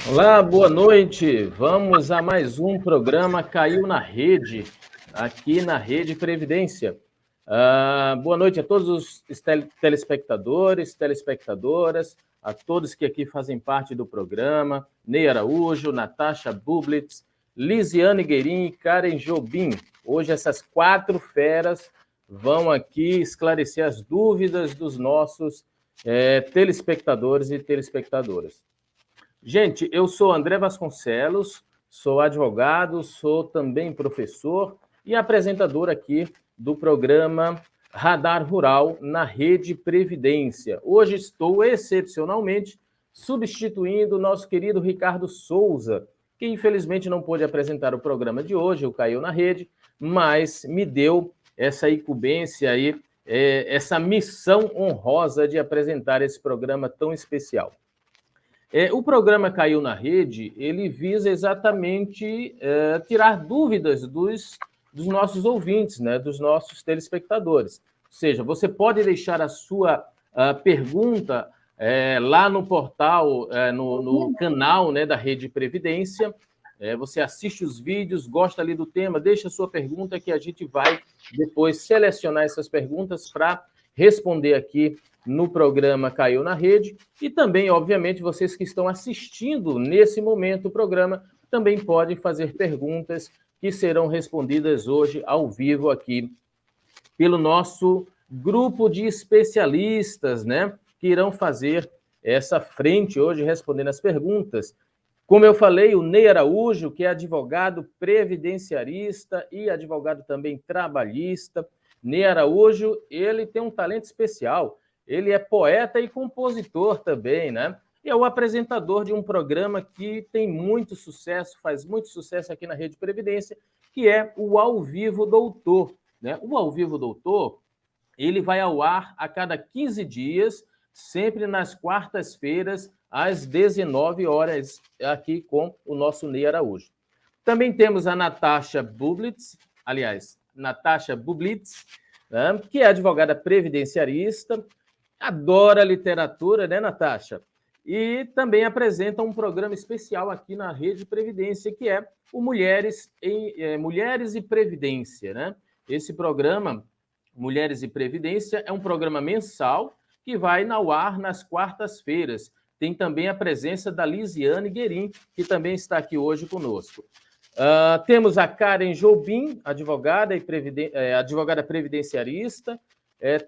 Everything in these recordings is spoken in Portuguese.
Olá, boa noite. Vamos a mais um programa Caiu na Rede, aqui na Rede Previdência. Boa noite a todos os telespectadores, telespectadoras, a todos que aqui fazem parte do programa. Ney Araújo, Natasha Bublitz, Lisiane Guerin e Karen Jobim. Hoje essas quatro feras vão aqui esclarecer as dúvidas dos nossos telespectadores e telespectadoras. Gente, eu sou André Vasconcelos, sou advogado, sou também professor e apresentador aqui do programa Radar Rural na Rede Previdência. Hoje estou excepcionalmente substituindo o nosso querido Ricardo Souza, que infelizmente não pôde apresentar o programa de hoje, o Caiu na Rede, mas me deu essa incumbência aí, essa missão honrosa de apresentar esse programa tão especial. O programa Caiu na Rede, ele visa exatamente tirar dúvidas dos nossos ouvintes, né, dos nossos telespectadores. Ou seja, você pode deixar a sua pergunta lá no portal, no canal, né, da Rede Previdência. Você assiste os vídeos, gosta ali do tema, deixa a sua pergunta que a gente vai depois selecionar essas perguntas para responder aqui no programa Caiu na Rede, e também, obviamente, vocês que estão assistindo nesse momento o programa também podem fazer perguntas que serão respondidas hoje ao vivo aqui pelo nosso grupo de especialistas, né, que irão fazer essa frente hoje respondendo as perguntas. Como eu falei, o Ney Araújo, que é advogado previdenciarista e advogado também trabalhista. Ney Araújo, ele tem um talento especial. Ele é poeta e compositor também, né? E é o apresentador de um programa que tem muito sucesso, faz muito sucesso aqui na Rede Previdência, que é o Ao Vivo Doutor, né? O Ao Vivo Doutor, ele vai ao ar a cada 15 dias, sempre nas quartas-feiras, às 19 horas, aqui com o nosso Ney Araújo. Também temos a Natasha Bublitz, né, que é advogada previdenciarista, adora literatura, né, Natasha? E também apresenta um programa especial aqui na Rede Previdência, que é o Mulheres e Previdência, né? Esse programa, Mulheres e Previdência, é um programa mensal que vai ao ar nas quartas-feiras. Tem também a presença da Lisiane Guerin, que também está aqui hoje conosco. Temos a Karen Jobim, advogada previdenciarista,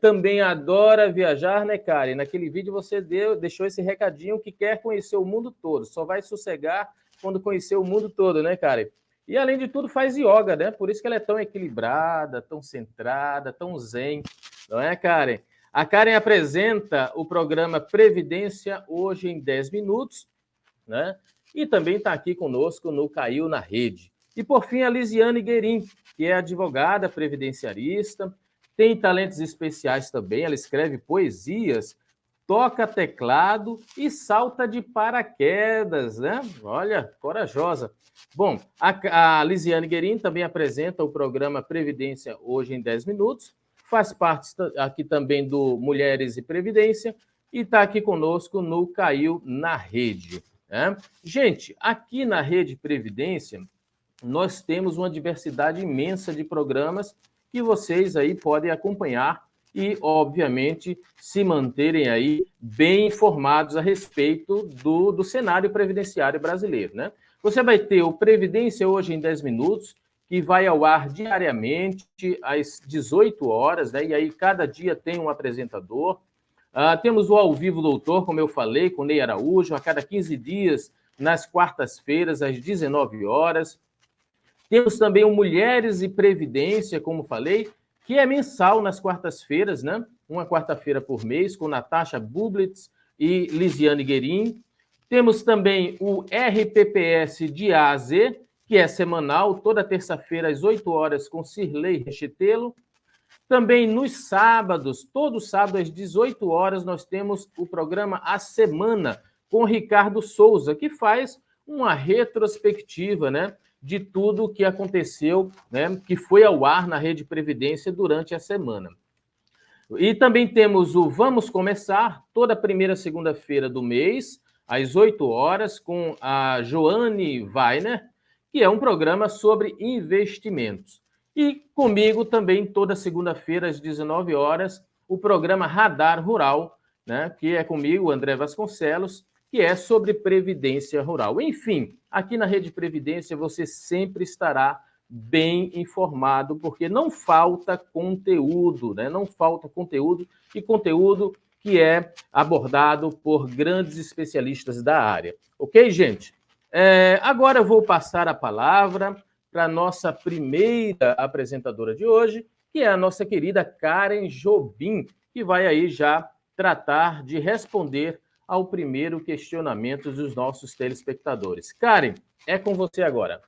também adora viajar, né, Karen? Naquele vídeo você deixou esse recadinho que quer conhecer o mundo todo, só vai sossegar quando conhecer o mundo todo, né, Karen? E, além de tudo, faz yoga, né? Por isso que ela é tão equilibrada, tão centrada, tão zen, não é, Karen? A Karen apresenta o programa Previdência hoje em 10 minutos, né? E também está aqui conosco no Caiu na Rede. E, por fim, a Lisiane Guerin, que é advogada previdenciarista, tem talentos especiais também, ela escreve poesias, toca teclado e salta de paraquedas, né? Olha, corajosa. Bom, a Lisiane Guerin também apresenta o programa Previdência hoje em 10 minutos, faz parte aqui também do Mulheres e Previdência e está aqui conosco no Caiu na Rede, né? Gente, aqui na Rede Previdência, nós temos uma diversidade imensa de programas que vocês aí podem acompanhar e, obviamente, se manterem aí bem informados a respeito do cenário previdenciário brasileiro, né? Você vai ter o Previdência hoje em 10 minutos, que vai ao ar diariamente às 18 horas, né? E aí cada dia tem um apresentador. Temos o Ao Vivo Doutor, como eu falei, com Ney Araújo, a cada 15 dias, nas quartas-feiras, às 19 horas. Temos também o Mulheres e Previdência, como falei, que é mensal nas quartas-feiras, né? Uma quarta-feira por mês, com Natasha Bublitz e Lisiane Guerin. Temos também o RPPS de A a Z, que é semanal, toda terça-feira às 8 horas, com Cirlei Rechetelo. Também nos sábados, todo sábado às 18 horas, nós temos o programa A Semana, com Ricardo Souza, que faz uma retrospectiva, né, de tudo o que aconteceu, né, que foi ao ar na Rede Previdência durante a semana. E também temos o Vamos Começar, toda primeira segunda-feira do mês, às 8 horas, com a Joane Weiner, que é um programa sobre investimentos. E comigo também, toda segunda-feira, às 19 horas, o programa Radar Rural, né, que é comigo, André Vasconcelos, que é sobre previdência rural. Enfim, aqui na Rede Previdência você sempre estará bem informado, porque não falta conteúdo, né? Não falta conteúdo, e conteúdo que é abordado por grandes especialistas da área. Ok, gente? Agora eu vou passar a palavra para a nossa primeira apresentadora de hoje, que é a nossa querida Karen Jobim, que vai aí já tratar de responder ao primeiro questionamento dos nossos telespectadores. Karen, é com você agora.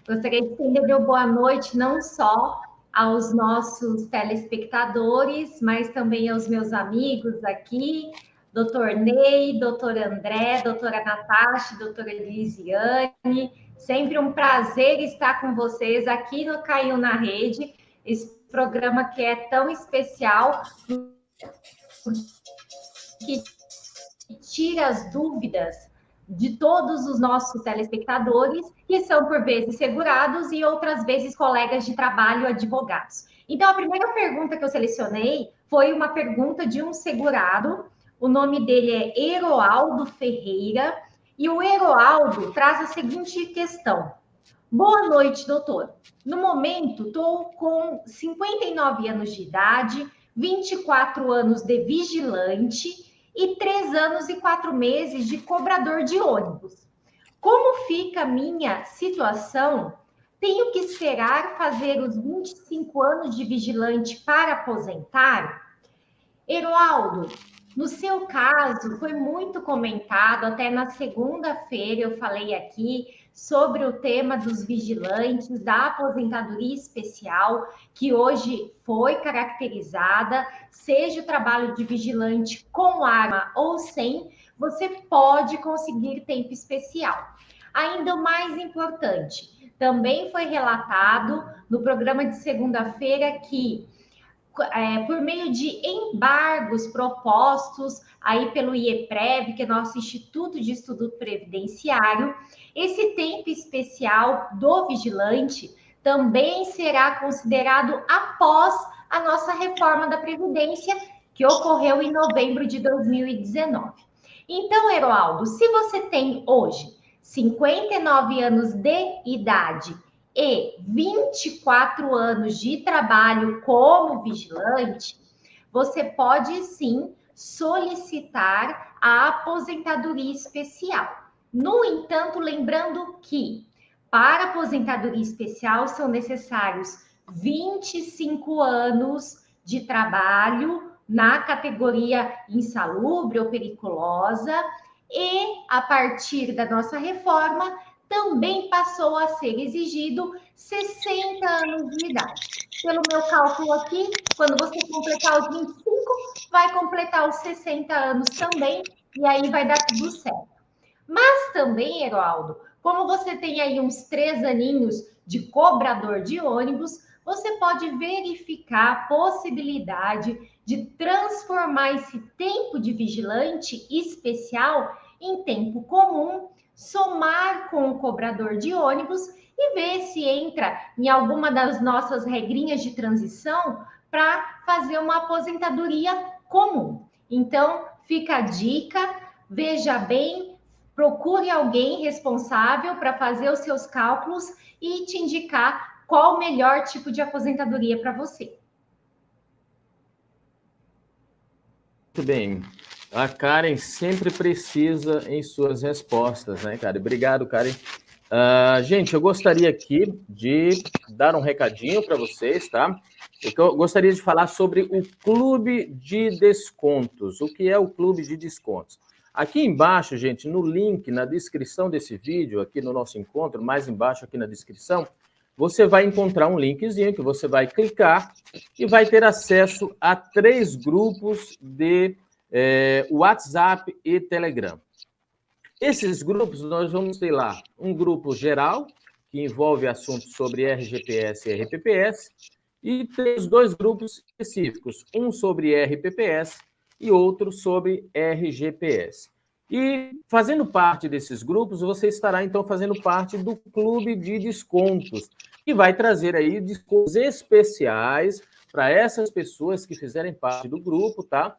Gostaria de estender meu boa noite não só aos nossos telespectadores, mas também aos meus amigos aqui, doutor Ney, doutor André, doutora Natasha, doutora Elisiane. Sempre um prazer estar com vocês aqui no Caiu na Rede, esse programa que é tão especial, que tira as dúvidas de todos os nossos telespectadores, que são, por vezes, segurados e outras vezes colegas de trabalho, advogados. Então, a primeira pergunta que eu selecionei foi uma pergunta de um segurado. O nome dele é Eroaldo Ferreira, e o Eroaldo traz a seguinte questão. Boa noite, doutor. No momento, estou com 59 anos de idade, 24 anos de vigilante e 3 anos e 4 meses de cobrador de ônibus. Como fica a minha situação? Tenho que esperar fazer os 25 anos de vigilante para aposentar? Eroaldo, no seu caso, foi muito comentado, até na segunda-feira eu falei aqui sobre o tema dos vigilantes, da aposentadoria especial, que hoje foi caracterizada, seja o trabalho de vigilante com arma ou sem, você pode conseguir tempo especial. Ainda o mais importante, também foi relatado no programa de segunda-feira que por meio de embargos propostos aí pelo IEPREV, que é nosso Instituto de Estudo Previdenciário, esse tempo especial do vigilante também será considerado após a nossa reforma da Previdência, que ocorreu em novembro de 2019. Então, Eroaldo, se você tem hoje 59 anos de idade e 24 anos de trabalho como vigilante, você pode sim solicitar a aposentadoria especial. No entanto, lembrando que para aposentadoria especial são necessários 25 anos de trabalho na categoria insalubre ou periculosa, e a partir da nossa reforma também passou a ser exigido 60 anos de idade. Pelo meu cálculo aqui, quando você completar os 25, vai completar os 60 anos também, e aí vai dar tudo certo. Mas também, Heroaldo, como você tem aí uns 3 aninhos de cobrador de ônibus, você pode verificar a possibilidade de transformar esse tempo de vigilante especial em tempo comum, somar com o cobrador de ônibus e ver se entra em alguma das nossas regrinhas de transição para fazer uma aposentadoria comum. Então, fica a dica, veja bem, procure alguém responsável para fazer os seus cálculos e te indicar qual o melhor tipo de aposentadoria para você. Muito bem. A Karen sempre precisa em suas respostas, né, Karen? Obrigado, Karen. Gente, eu gostaria aqui de dar um recadinho para vocês, tá? Eu gostaria de falar sobre o Clube de Descontos. O que é o Clube de Descontos? Aqui embaixo, gente, no link, na descrição desse vídeo, aqui no nosso encontro, mais embaixo aqui na descrição, você vai encontrar um linkzinho que você vai clicar e vai ter acesso a 3 grupos de WhatsApp e Telegram. Esses grupos, nós vamos ter lá um grupo geral, que envolve assuntos sobre RGPS e RPPS, E temos 2 grupos específicos, um sobre RPPS e outro sobre RGPS. E fazendo parte desses grupos, você estará então fazendo parte do clube de descontos, que vai trazer aí descontos especiais para essas pessoas que fizerem parte do grupo, tá?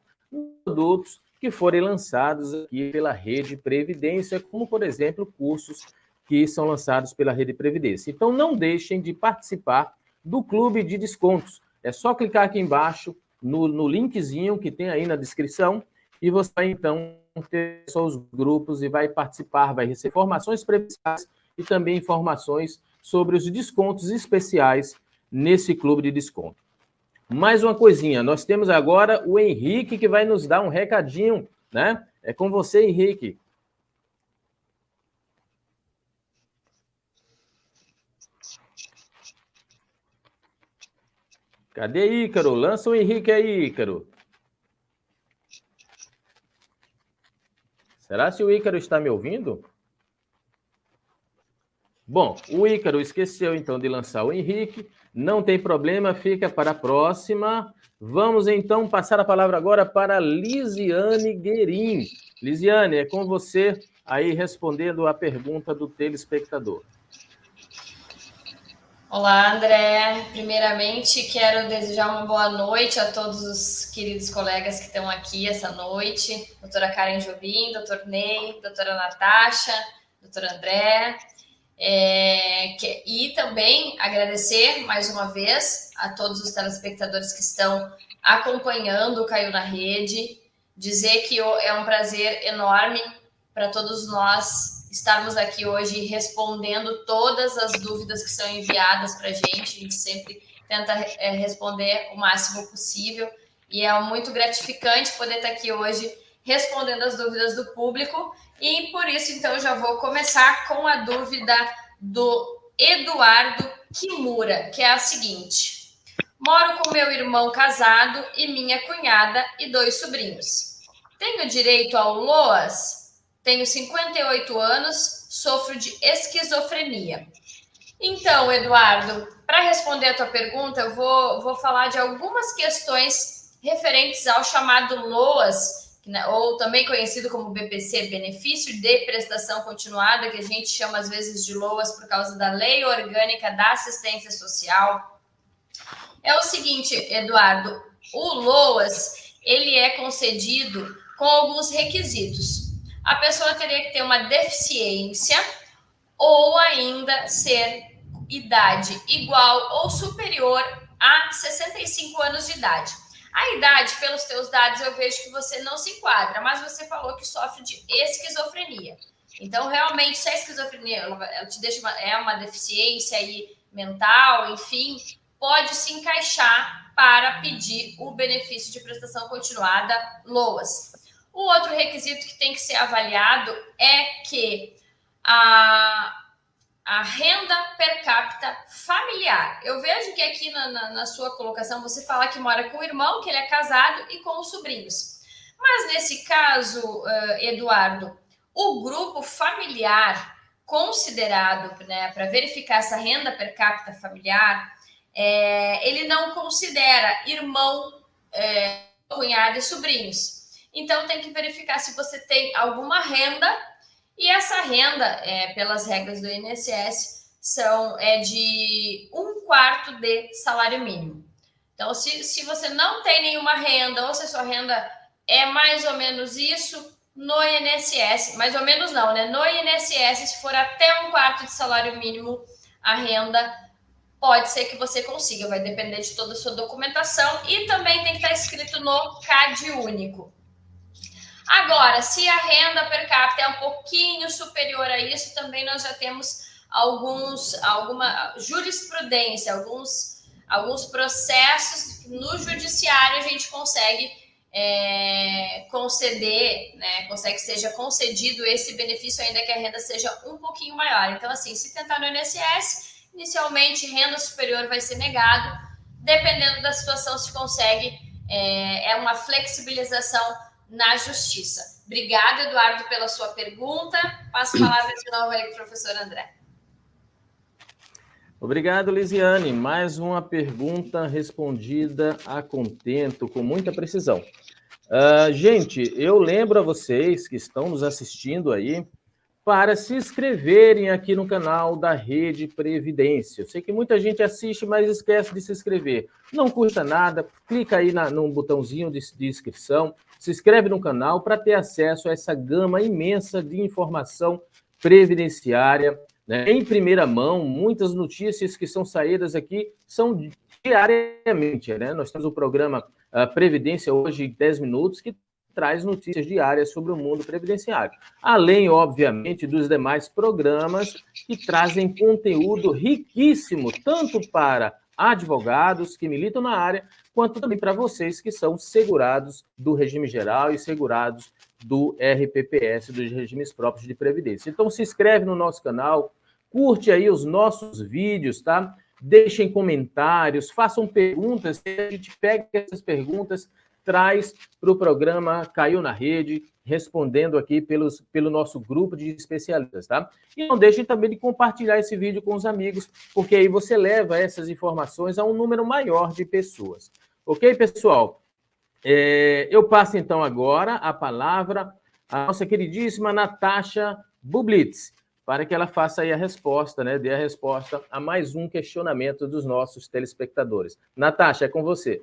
Produtos que forem lançados aqui pela Rede Previdência, como, por exemplo, cursos que são lançados pela Rede Previdência. Então, não deixem de participar do clube de descontos. É só clicar aqui embaixo no linkzinho que tem aí na descrição e você vai, então, ter seus grupos e vai participar, vai receber informações previdenciais e também informações sobre os descontos especiais nesse clube de desconto. Mais uma coisinha, nós temos agora o Henrique que vai nos dar um recadinho, né? É com você, Henrique. Cadê Ícaro? Lança o Henrique aí, Ícaro. Será que o Ícaro está me ouvindo? Bom, o Ícaro esqueceu então de lançar o Henrique. Não tem problema, fica para a próxima. Vamos então passar a palavra agora para Lisiane Guerin. Lisiane, é com você aí respondendo a pergunta do telespectador. Olá, André. Primeiramente, quero desejar uma boa noite a todos os queridos colegas que estão aqui essa noite. Doutora Karen Jobim, doutor Ney, doutora Natasha, doutor André. E também agradecer mais uma vez a todos os telespectadores que estão acompanhando o Caiu na Rede. Dizer que é um prazer enorme para todos nós estarmos aqui hoje respondendo todas as dúvidas que são enviadas para a gente sempre tenta responder o máximo possível, e é muito gratificante poder estar aqui hoje respondendo as dúvidas do público, e por isso, então, eu já vou começar com a dúvida do Eduardo Kimura, que é a seguinte: moro com meu irmão casado e minha cunhada e 2 sobrinhos. Tenho direito ao LOAS? Tenho 58 anos, sofro de esquizofrenia. Então, Eduardo, para responder a tua pergunta, eu vou falar de algumas questões referentes ao chamado LOAS, ou também conhecido como BPC, Benefício de Prestação Continuada, que a gente chama às vezes de LOAS por causa da Lei Orgânica da Assistência Social. É o seguinte, Eduardo, o LOAS, ele é concedido com alguns requisitos. A pessoa teria que ter uma deficiência ou ainda ser idade igual ou superior a 65 anos de idade. A idade, pelos teus dados, eu vejo que você não se enquadra, mas você falou que sofre de esquizofrenia. Então, realmente, se a esquizofrenia ela te deixa uma deficiência aí mental, enfim, pode se encaixar para pedir o benefício de prestação continuada, LOAS. O outro requisito que tem que ser avaliado é que a renda per capita familiar. Eu vejo que aqui na sua colocação você fala que mora com o irmão, que ele é casado, e com os sobrinhos. Mas nesse caso, Eduardo, o grupo familiar considerado, né, para verificar essa renda per capita familiar, ele não considera irmão, cunhado e sobrinhos. Então, tem que verificar se você tem alguma renda, e essa renda, pelas regras do INSS, é de 1/4 de salário mínimo. Então, se você não tem nenhuma renda, ou se a sua renda é mais ou menos isso, no INSS, mais ou menos não, né? No INSS, se for até 1/4 de salário mínimo, a renda pode ser que você consiga, vai depender de toda a sua documentação, e também tem que estar escrito no CAD único. Agora, se a renda per capita é um pouquinho superior a isso, também nós já temos alguma jurisprudência, alguns processos no judiciário a gente consegue conceder, né? Consegue que seja concedido esse benefício, ainda que a renda seja um pouquinho maior. Então, assim, se tentar no INSS, inicialmente renda superior vai ser negado, dependendo da situação se consegue, uma flexibilização na justiça. Obrigada, Eduardo, pela sua pergunta. Passo a palavra de novo aí para o professor André. Obrigado, Lisiane. Mais uma pergunta respondida a contento, com muita precisão. Gente, eu lembro a vocês que estão nos assistindo aí para se inscreverem aqui no canal da Rede Previdência. Eu sei que muita gente assiste, mas esquece de se inscrever. Não custa nada, clica aí no botãozinho de inscrição, se inscreve no canal para ter acesso a essa gama imensa de informação previdenciária, né? Em primeira mão, muitas notícias que são saídas aqui são diariamente, né? Nós temos o programa Previdência hoje em 10 minutos, que traz notícias diárias sobre o mundo previdenciário. Além, obviamente, dos demais programas que trazem conteúdo riquíssimo, tanto para advogados que militam na área, quanto também para vocês que são segurados do regime geral e segurados do RPPS, dos regimes próprios de previdência. Então, se inscreve no nosso canal, curte aí os nossos vídeos, tá? Deixem comentários, façam perguntas, a gente pega essas perguntas, traz para o programa Caiu na Rede, respondendo aqui pelo nosso grupo de especialistas, tá? E não deixem também de compartilhar esse vídeo com os amigos, porque aí você leva essas informações a um número maior de pessoas. Ok, pessoal? Eu passo, então, agora a palavra à nossa queridíssima Natasha Bublitz, para que ela faça aí a resposta, né? Dê a resposta a mais um questionamento dos nossos telespectadores. Natasha, é com você.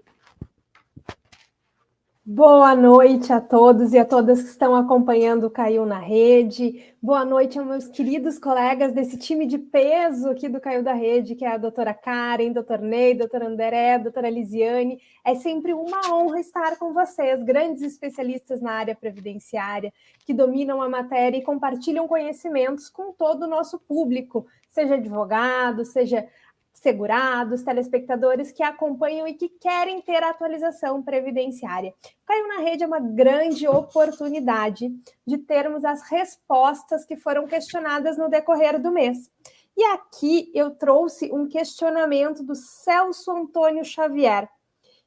Boa noite a todos e a todas que estão acompanhando o Caiu na Rede. Boa noite aos meus queridos colegas desse time de peso aqui do Caiu da Rede, que é a doutora Karen, doutor Ney, doutora André, doutora Lisiane. É sempre uma honra estar com vocês, grandes especialistas na área previdenciária, que dominam a matéria e compartilham conhecimentos com todo o nosso público, seja advogado, seja segurados, telespectadores que acompanham e que querem ter atualização previdenciária. Caiu na Rede é uma grande oportunidade de termos as respostas que foram questionadas no decorrer do mês. E aqui eu trouxe um questionamento do Celso Antônio Xavier,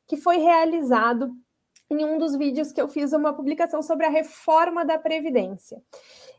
que foi realizado em um dos vídeos que eu fiz uma publicação sobre a reforma da Previdência.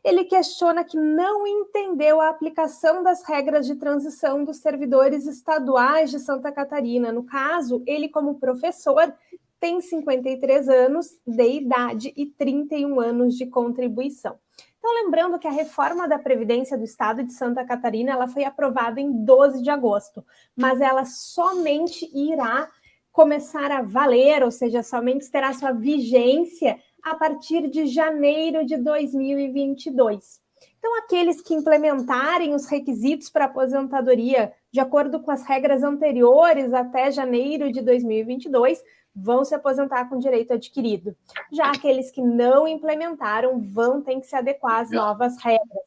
Ele questiona que não entendeu a aplicação das regras de transição dos servidores estaduais de Santa Catarina. No caso, ele, como professor, tem 53 anos de idade e 31 anos de contribuição. Então, lembrando que a reforma da Previdência do Estado de Santa Catarina ela foi aprovada em 12 de agosto, mas ela somente irá começar a valer, ou seja, somente terá sua vigência a partir de janeiro de 2022. Então, aqueles que implementarem os requisitos para aposentadoria de acordo com as regras anteriores até janeiro de 2022 vão se aposentar com direito adquirido. Já aqueles que não implementaram vão ter que se adequar às novas regras.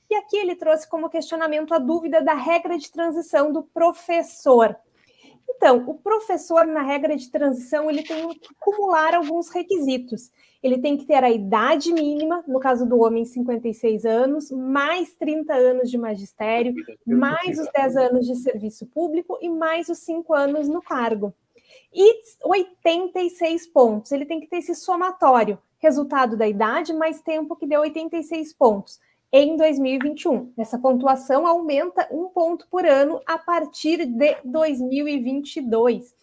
E aqui ele trouxe como questionamento a dúvida da regra de transição do professor. Então, o professor, na regra de transição, ele tem que acumular alguns requisitos. Ele tem que ter a idade mínima, no caso do homem, 56 anos, mais 30 anos de magistério, mais os 10 anos de serviço público e mais os 5 anos no cargo. E 86 pontos. Ele tem que ter esse somatório, resultado da idade mais tempo, que deu 86 pontos. Em 2021. Essa pontuação aumenta 1 ponto por ano a partir de 2022.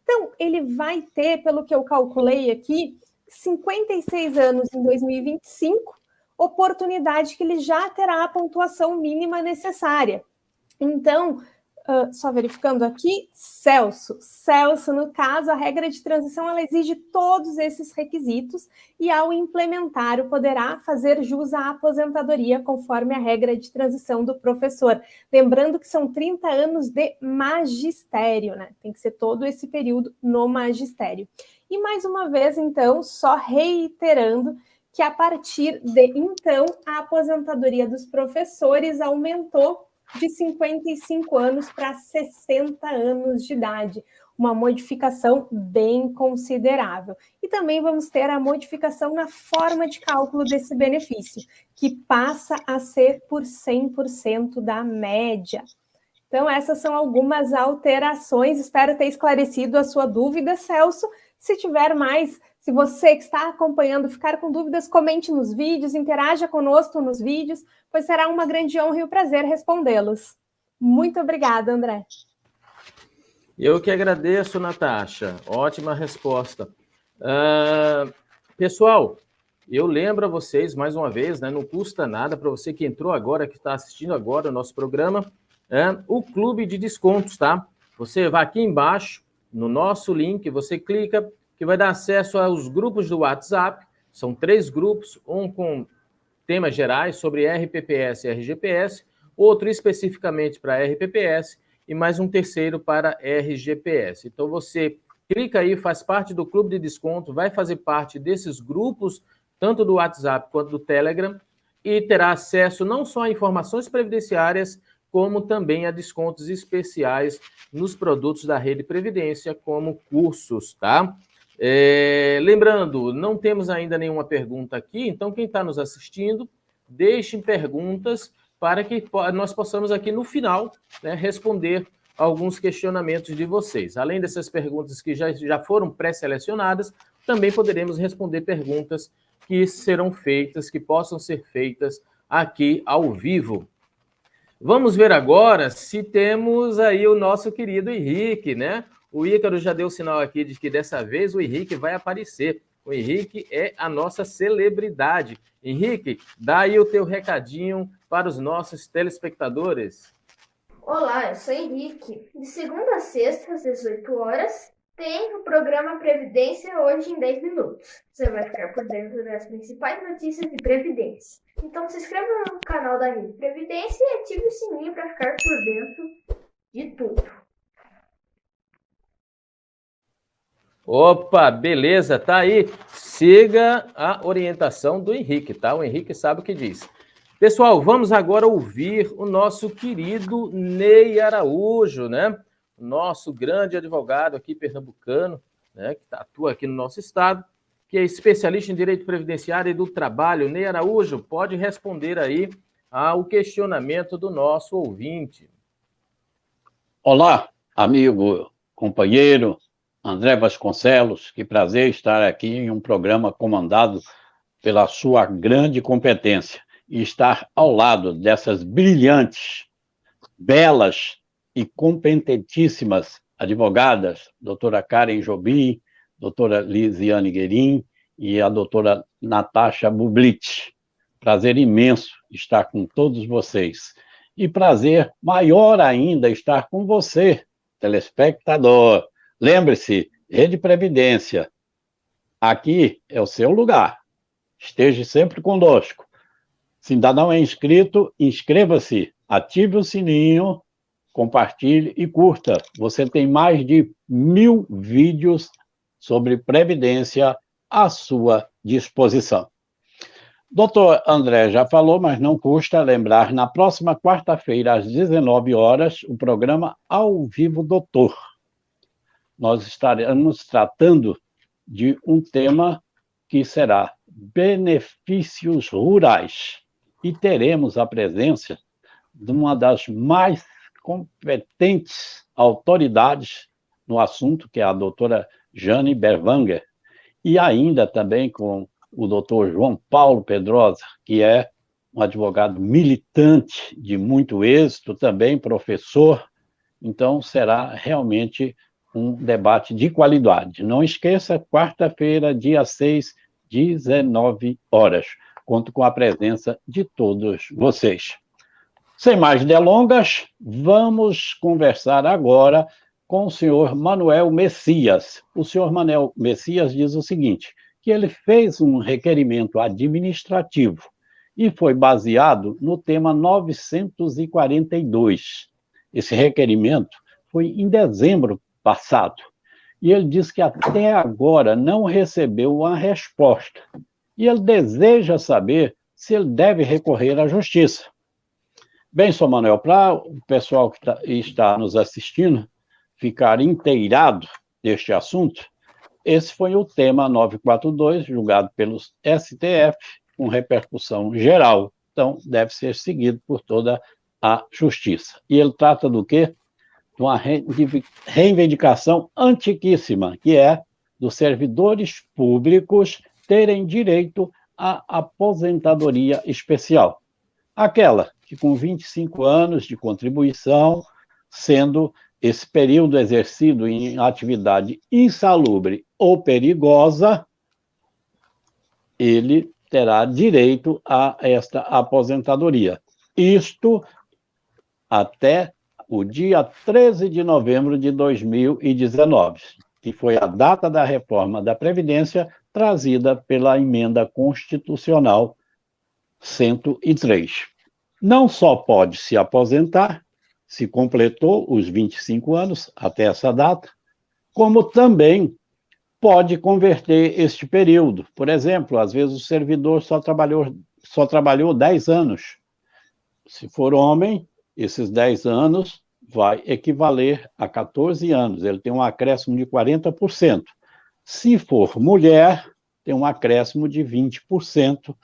Então, ele vai ter, pelo que eu calculei aqui, 56 anos em 2025, oportunidade que ele já terá a pontuação mínima necessária. Então, só verificando aqui, Celso, no caso, a regra de transição ela exige todos esses requisitos e, ao implementar, poderá fazer jus à aposentadoria conforme a regra de transição do professor. Lembrando que são 30 anos de magistério, né? Tem que ser todo esse período no magistério. E, mais uma vez, então, só reiterando que, a partir de então, a aposentadoria dos professores aumentou de 55 anos para 60 anos de idade, uma modificação bem considerável. E também vamos ter a modificação na forma de cálculo desse benefício, que passa a ser por 100% da média. Então, essas são algumas alterações, espero ter esclarecido a sua dúvida, Celso. Se tiver mais, se você que está acompanhando ficar com dúvidas, comente nos vídeos, interaja conosco nos vídeos, pois será uma grande honra e um prazer respondê-los. Muito obrigada, André. Eu que agradeço, Natasha. Ótima resposta. Pessoal, eu lembro a vocês, mais uma vez, né, não custa nada para você que entrou agora, que está assistindo agora o nosso programa, o Clube de Descontos, tá? Você vai aqui embaixo, no nosso link, você clica, que vai dar acesso aos grupos do WhatsApp. São 3 grupos, um com temas gerais sobre RPPS e RGPS, outro especificamente para RPPS e mais um terceiro para RGPS. Então, você clica aí, faz parte do Clube de Desconto, vai fazer parte desses grupos, tanto do WhatsApp quanto do Telegram, e terá acesso não só a informações previdenciárias, como também a descontos especiais nos produtos da Rede Previdência, como cursos, tá? Lembrando, não temos ainda nenhuma pergunta aqui, então quem está nos assistindo, deixem perguntas para que nós possamos aqui no final, né, responder alguns questionamentos de vocês. Além dessas perguntas que já foram pré-selecionadas, também poderemos responder perguntas que serão feitas, que possam ser feitas aqui ao vivo. Vamos ver agora se temos aí o nosso querido Henrique, né? O Ícaro já deu sinal aqui de que dessa vez o Henrique vai aparecer. O Henrique é a nossa celebridade. Henrique, dá aí o teu recadinho para os nossos telespectadores. Olá, eu sou Henrique. De segunda a sexta, às 18 horas, tem o programa Previdência Hoje em 10 Minutos. Você vai ficar por dentro das principais notícias de Previdência. Então se inscreva no canal da Rede Previdência e ative o sininho para ficar por dentro de tudo. Opa, beleza, tá aí. Siga a orientação do Henrique, tá? O Henrique sabe o que diz. Pessoal, vamos agora ouvir o nosso querido Ney Araújo, né? Nosso grande advogado aqui pernambucano, né? Que atua aqui no nosso estado, que é especialista em direito previdenciário e do trabalho. Ney Araújo, pode responder aí ao questionamento do nosso ouvinte. Olá, amigo, companheiro André Vasconcelos, que prazer estar aqui em um programa comandado pela sua grande competência e estar ao lado dessas brilhantes, belas e competentíssimas advogadas, doutora Karen Jobim, doutora Lisiane Guerin e a doutora Natasha Bublitz. Prazer imenso estar com todos vocês. E prazer maior ainda estar com você, telespectador. Lembre-se, Rede Previdência, aqui é o seu lugar. Esteja sempre conosco. Se ainda não é inscrito, inscreva-se, ative o sininho, compartilhe e curta. Você tem mais de 1000 vídeos sobre Previdência à sua disposição. Doutor André já falou, mas não custa lembrar, na próxima quarta-feira, às 19 horas, o programa Ao Vivo Doutor. Nós estaremos tratando de um tema que será benefícios rurais. E teremos a presença de uma das mais competentes autoridades no assunto, que é a doutora Jane Berwanger, e ainda também com o doutor João Paulo Pedrosa, que é um advogado militante de muito êxito, também professor. Então, será realmente um debate de qualidade. Não esqueça, quarta-feira, dia 6, 19 horas. Conto com a presença de todos vocês. Sem mais delongas, vamos conversar agora com o senhor Manuel Messias. O senhor Manuel Messias diz o seguinte, que ele fez um requerimento administrativo e foi baseado no tema 942. Esse requerimento foi em dezembro passado. E ele diz que até agora não recebeu uma resposta. E ele deseja saber se ele deve recorrer à justiça. Bem, senhor Manuel, para o pessoal que está nos assistindo ficar inteirado deste assunto, esse foi o tema 942, julgado pelo STF, com repercussão geral. Então, deve ser seguido por toda a justiça. E ele trata do quê? De uma reivindicação antiquíssima, que é dos servidores públicos terem direito à aposentadoria especial. Aquela que com 25 anos de contribuição, sendo esse período exercido em atividade insalubre ou perigosa, ele terá direito a esta aposentadoria. Isto até o dia 13 de novembro de 2019, que foi a data da reforma da Previdência trazida pela Emenda Constitucional 103. Não só pode se aposentar, se completou os 25 anos até essa data, como também pode converter este período. Por exemplo, às vezes o servidor só trabalhou 10 anos. Se for homem, esses 10 anos vai equivaler a 14 anos. Ele tem um acréscimo de 40%. Se for mulher, tem um acréscimo de 20%,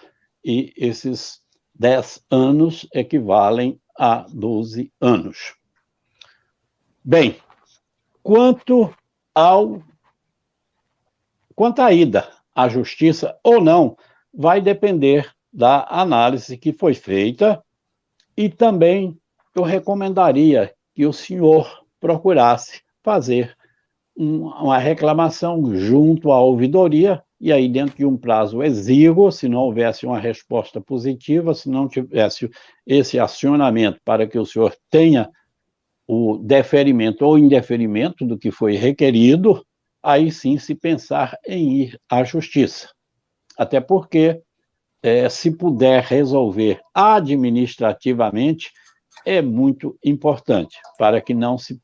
e esses 10 anos equivalem a 12 anos. Bem, quanto à ida à justiça ou não, vai depender da análise que foi feita, e também eu recomendaria que o senhor procurasse fazer uma reclamação junto à ouvidoria, e aí dentro de um prazo exíguo, se não houvesse uma resposta positiva, se não tivesse esse acionamento para que o senhor tenha o deferimento ou indeferimento do que foi requerido, aí sim se pensar em ir à justiça. Até porque, se puder resolver administrativamente, é muito importante, para que não se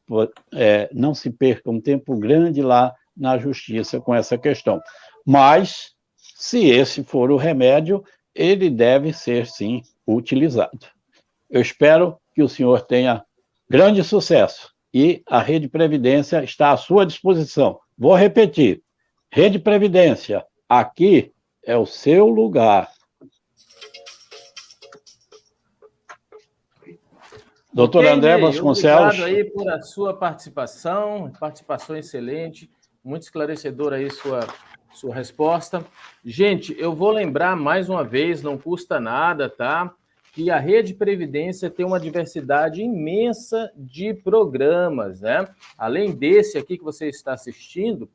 perca um tempo grande lá na justiça com essa questão. Mas, se esse for o remédio, ele deve ser, sim, utilizado. Eu espero que o senhor tenha grande sucesso, e a Rede Previdência está à sua disposição. Vou repetir, Rede Previdência, aqui é o seu lugar. Doutor André Vasconcelos. Obrigado aí por a sua participação excelente, muito esclarecedora aí sua resposta. Gente, eu vou lembrar mais uma vez, não custa nada, tá? Que a Rede Previdência tem uma diversidade imensa de programas, né? Além desse aqui que você está assistindo,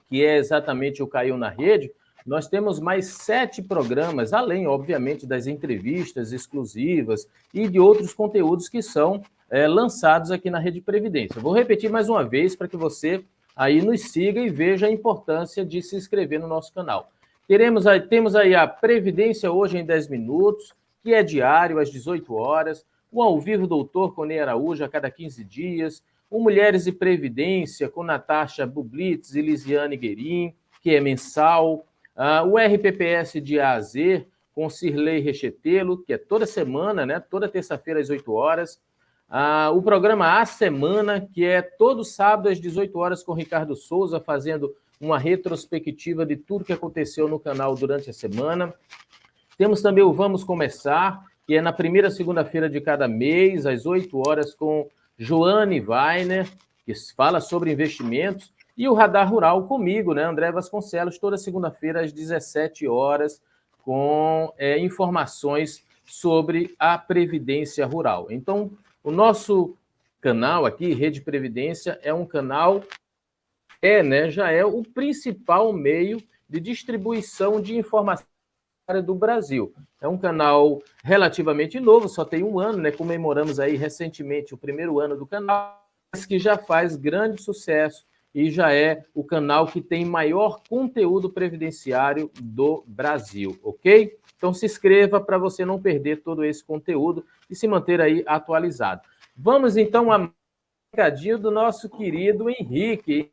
que é exatamente o Caiu na Rede, nós temos mais 7 programas, além, obviamente, das entrevistas exclusivas e de outros conteúdos que são lançados aqui na Rede Previdência. Vou repetir mais uma vez para que você aí nos siga e veja a importância de se inscrever no nosso canal. Temos aí a Previdência Hoje em 10 Minutos, que é diário, às 18 horas, o Ao Vivo Doutor Conei Araújo, a cada 15 dias, o Mulheres e Previdência, com Natasha Bublitz e Lisiane Guerin, que é mensal, o RPPS de A a Z, com Cirlei Rechetelo, que é toda semana, né? Toda terça-feira às 8 horas. O programa A Semana, que é todo sábado às 18 horas, com Ricardo Souza, fazendo uma retrospectiva de tudo que aconteceu no canal durante a semana. Temos também o Vamos Começar, que é na primeira segunda-feira de cada mês, às 8 horas, com Joane Weiner, que fala sobre investimentos. E o Radar Rural comigo, né, André Vasconcelos, toda segunda-feira às 17 horas, com informações sobre a Previdência Rural. Então, o nosso canal aqui, Rede Previdência, é um canal, já é o principal meio de distribuição de informação do Brasil. É um canal relativamente novo, só tem um ano, né? Comemoramos aí recentemente o primeiro ano do canal, mas que já faz grande sucesso e já é o canal que tem maior conteúdo previdenciário do Brasil, ok? Então se inscreva para você não perder todo esse conteúdo e se manter aí atualizado. Vamos então a recadinho do nosso querido Henrique.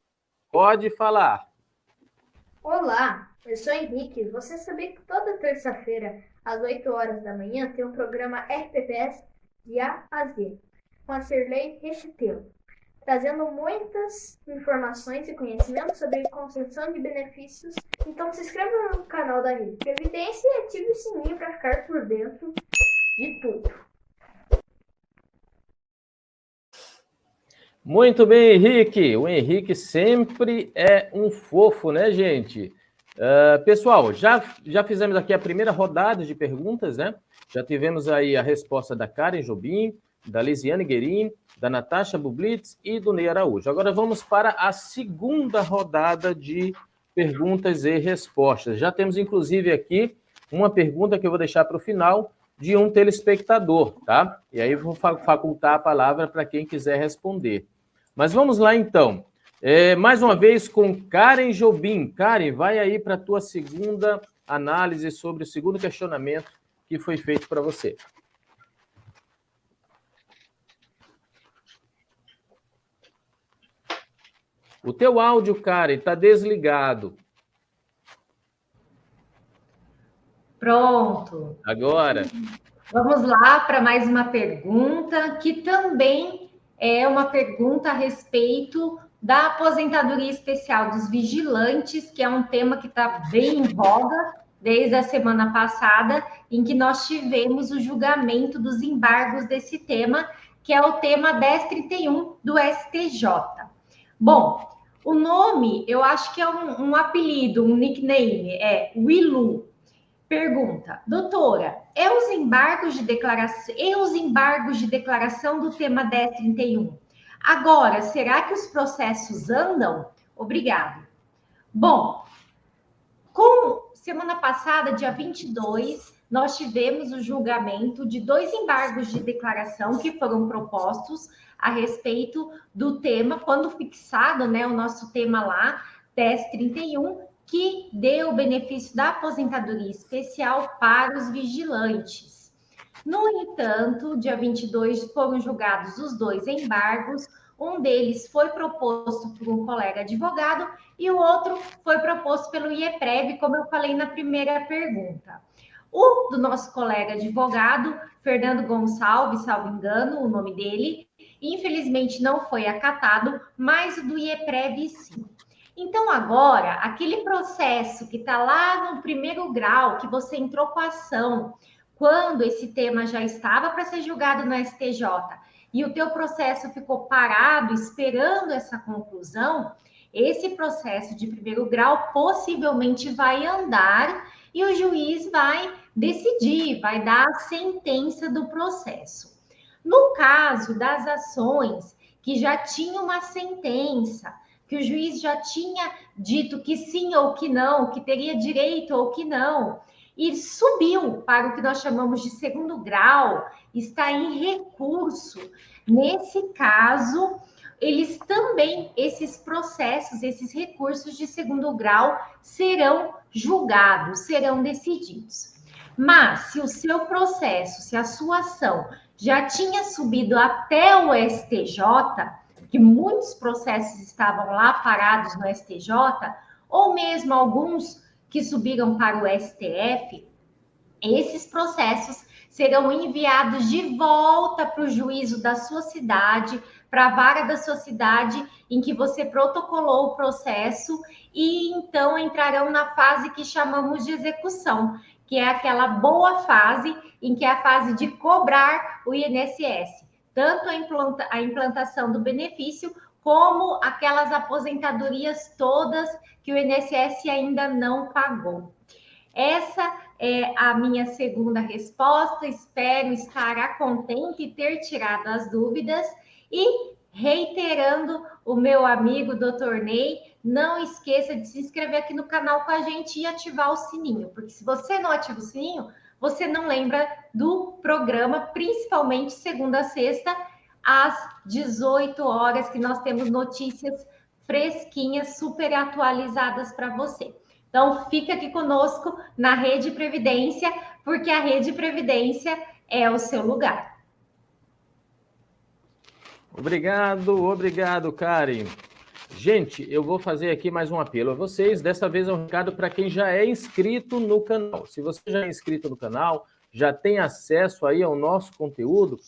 Pode falar. Olá, eu sou Henrique. Você sabia que toda terça-feira, às 8 horas da manhã, tem um programa RPPS de A a Z, com a Cirlei Rechetelo, trazendo muitas informações e conhecimentos sobre concessão de benefícios. Então se inscreva no canal da Rede Previdência e ative o sininho para ficar por dentro de tudo. Muito bem, Henrique. O Henrique sempre é um fofo, né, gente? Pessoal, já fizemos aqui a primeira rodada de perguntas, né? Já tivemos aí a resposta da Karen Jobim, da Lisiane Guerin, da Natasha Bublitz e do Ney Araújo. Agora vamos para a segunda rodada de perguntas e respostas. Já temos, inclusive, aqui uma pergunta que eu vou deixar para o final de um telespectador, tá? E aí vou facultar a palavra para quem quiser responder. Mas vamos lá, então. Mais uma vez com Karen Jobim. Karen, vai aí para a tua segunda análise sobre o segundo questionamento que foi feito para você. O teu áudio, Karen, está desligado. Pronto. Agora. Vamos lá para mais uma pergunta, que também é uma pergunta a respeito da aposentadoria especial dos vigilantes, que é um tema que está bem em voga desde a semana passada, em que nós tivemos o julgamento dos embargos desse tema, que é o tema 1031 do STJ. Bom, o nome, eu acho que é um apelido, um nickname, é Wilu. Pergunta, doutora, os embargos de declaração do tema 1031, agora, será que os processos andam? Obrigado. Bom, semana passada, dia 22, nós tivemos o julgamento de 2 embargos de declaração que foram propostos a respeito do tema, quando fixado, né, o nosso tema lá, 1031, que deu o benefício da aposentadoria especial para os vigilantes. No entanto, dia 22 foram julgados os 2 embargos, um deles foi proposto por um colega advogado e o outro foi proposto pelo IEPREV, como eu falei na primeira pergunta. O do nosso colega advogado, Fernando Gonçalves, salvo engano, o nome dele, infelizmente não foi acatado, mas o do IEPREV sim. Então, agora, aquele processo que está lá no primeiro grau, que você entrou com a ação, quando esse tema já estava para ser julgado no STJ, e o teu processo ficou parado, esperando essa conclusão, esse processo de primeiro grau possivelmente vai andar e o juiz vai decidir, vai dar a sentença do processo. No caso das ações que já tinham uma sentença, que o juiz já tinha dito que sim ou que não, que teria direito ou que não, e subiu para o que nós chamamos de segundo grau, está em recurso. Nesse caso, esses processos, esses recursos de segundo grau serão julgados, serão decididos. Mas, se o seu processo, se a sua ação já tinha subido até o STJ, que muitos processos estavam lá parados no STJ, ou mesmo alguns que subiram para o STF, esses processos serão enviados de volta para o juízo da sua cidade, para a vara da sua cidade em que você protocolou o processo, e então entrarão na fase que chamamos de execução, que é aquela boa fase em que é a fase de cobrar o INSS. Tanto a implantação do benefício, como aquelas aposentadorias todas que o INSS ainda não pagou. Essa é a minha segunda resposta. Espero estar a contente e ter tirado as dúvidas. E, reiterando o meu amigo Dr. Ney, não esqueça de se inscrever aqui no canal com a gente e ativar o sininho, porque se você não ativa o sininho, você não lembra do programa, principalmente segunda a sexta, às 18 horas, que nós temos notícias fresquinhas, super atualizadas para você. Então, fica aqui conosco na Rede Previdência, porque a Rede Previdência é o seu lugar. Obrigado, Karen. Gente, eu vou fazer aqui mais um apelo a vocês. Dessa vez é um recado para quem já é inscrito no canal. Se você já é inscrito no canal, já tem acesso aí ao nosso conteúdo,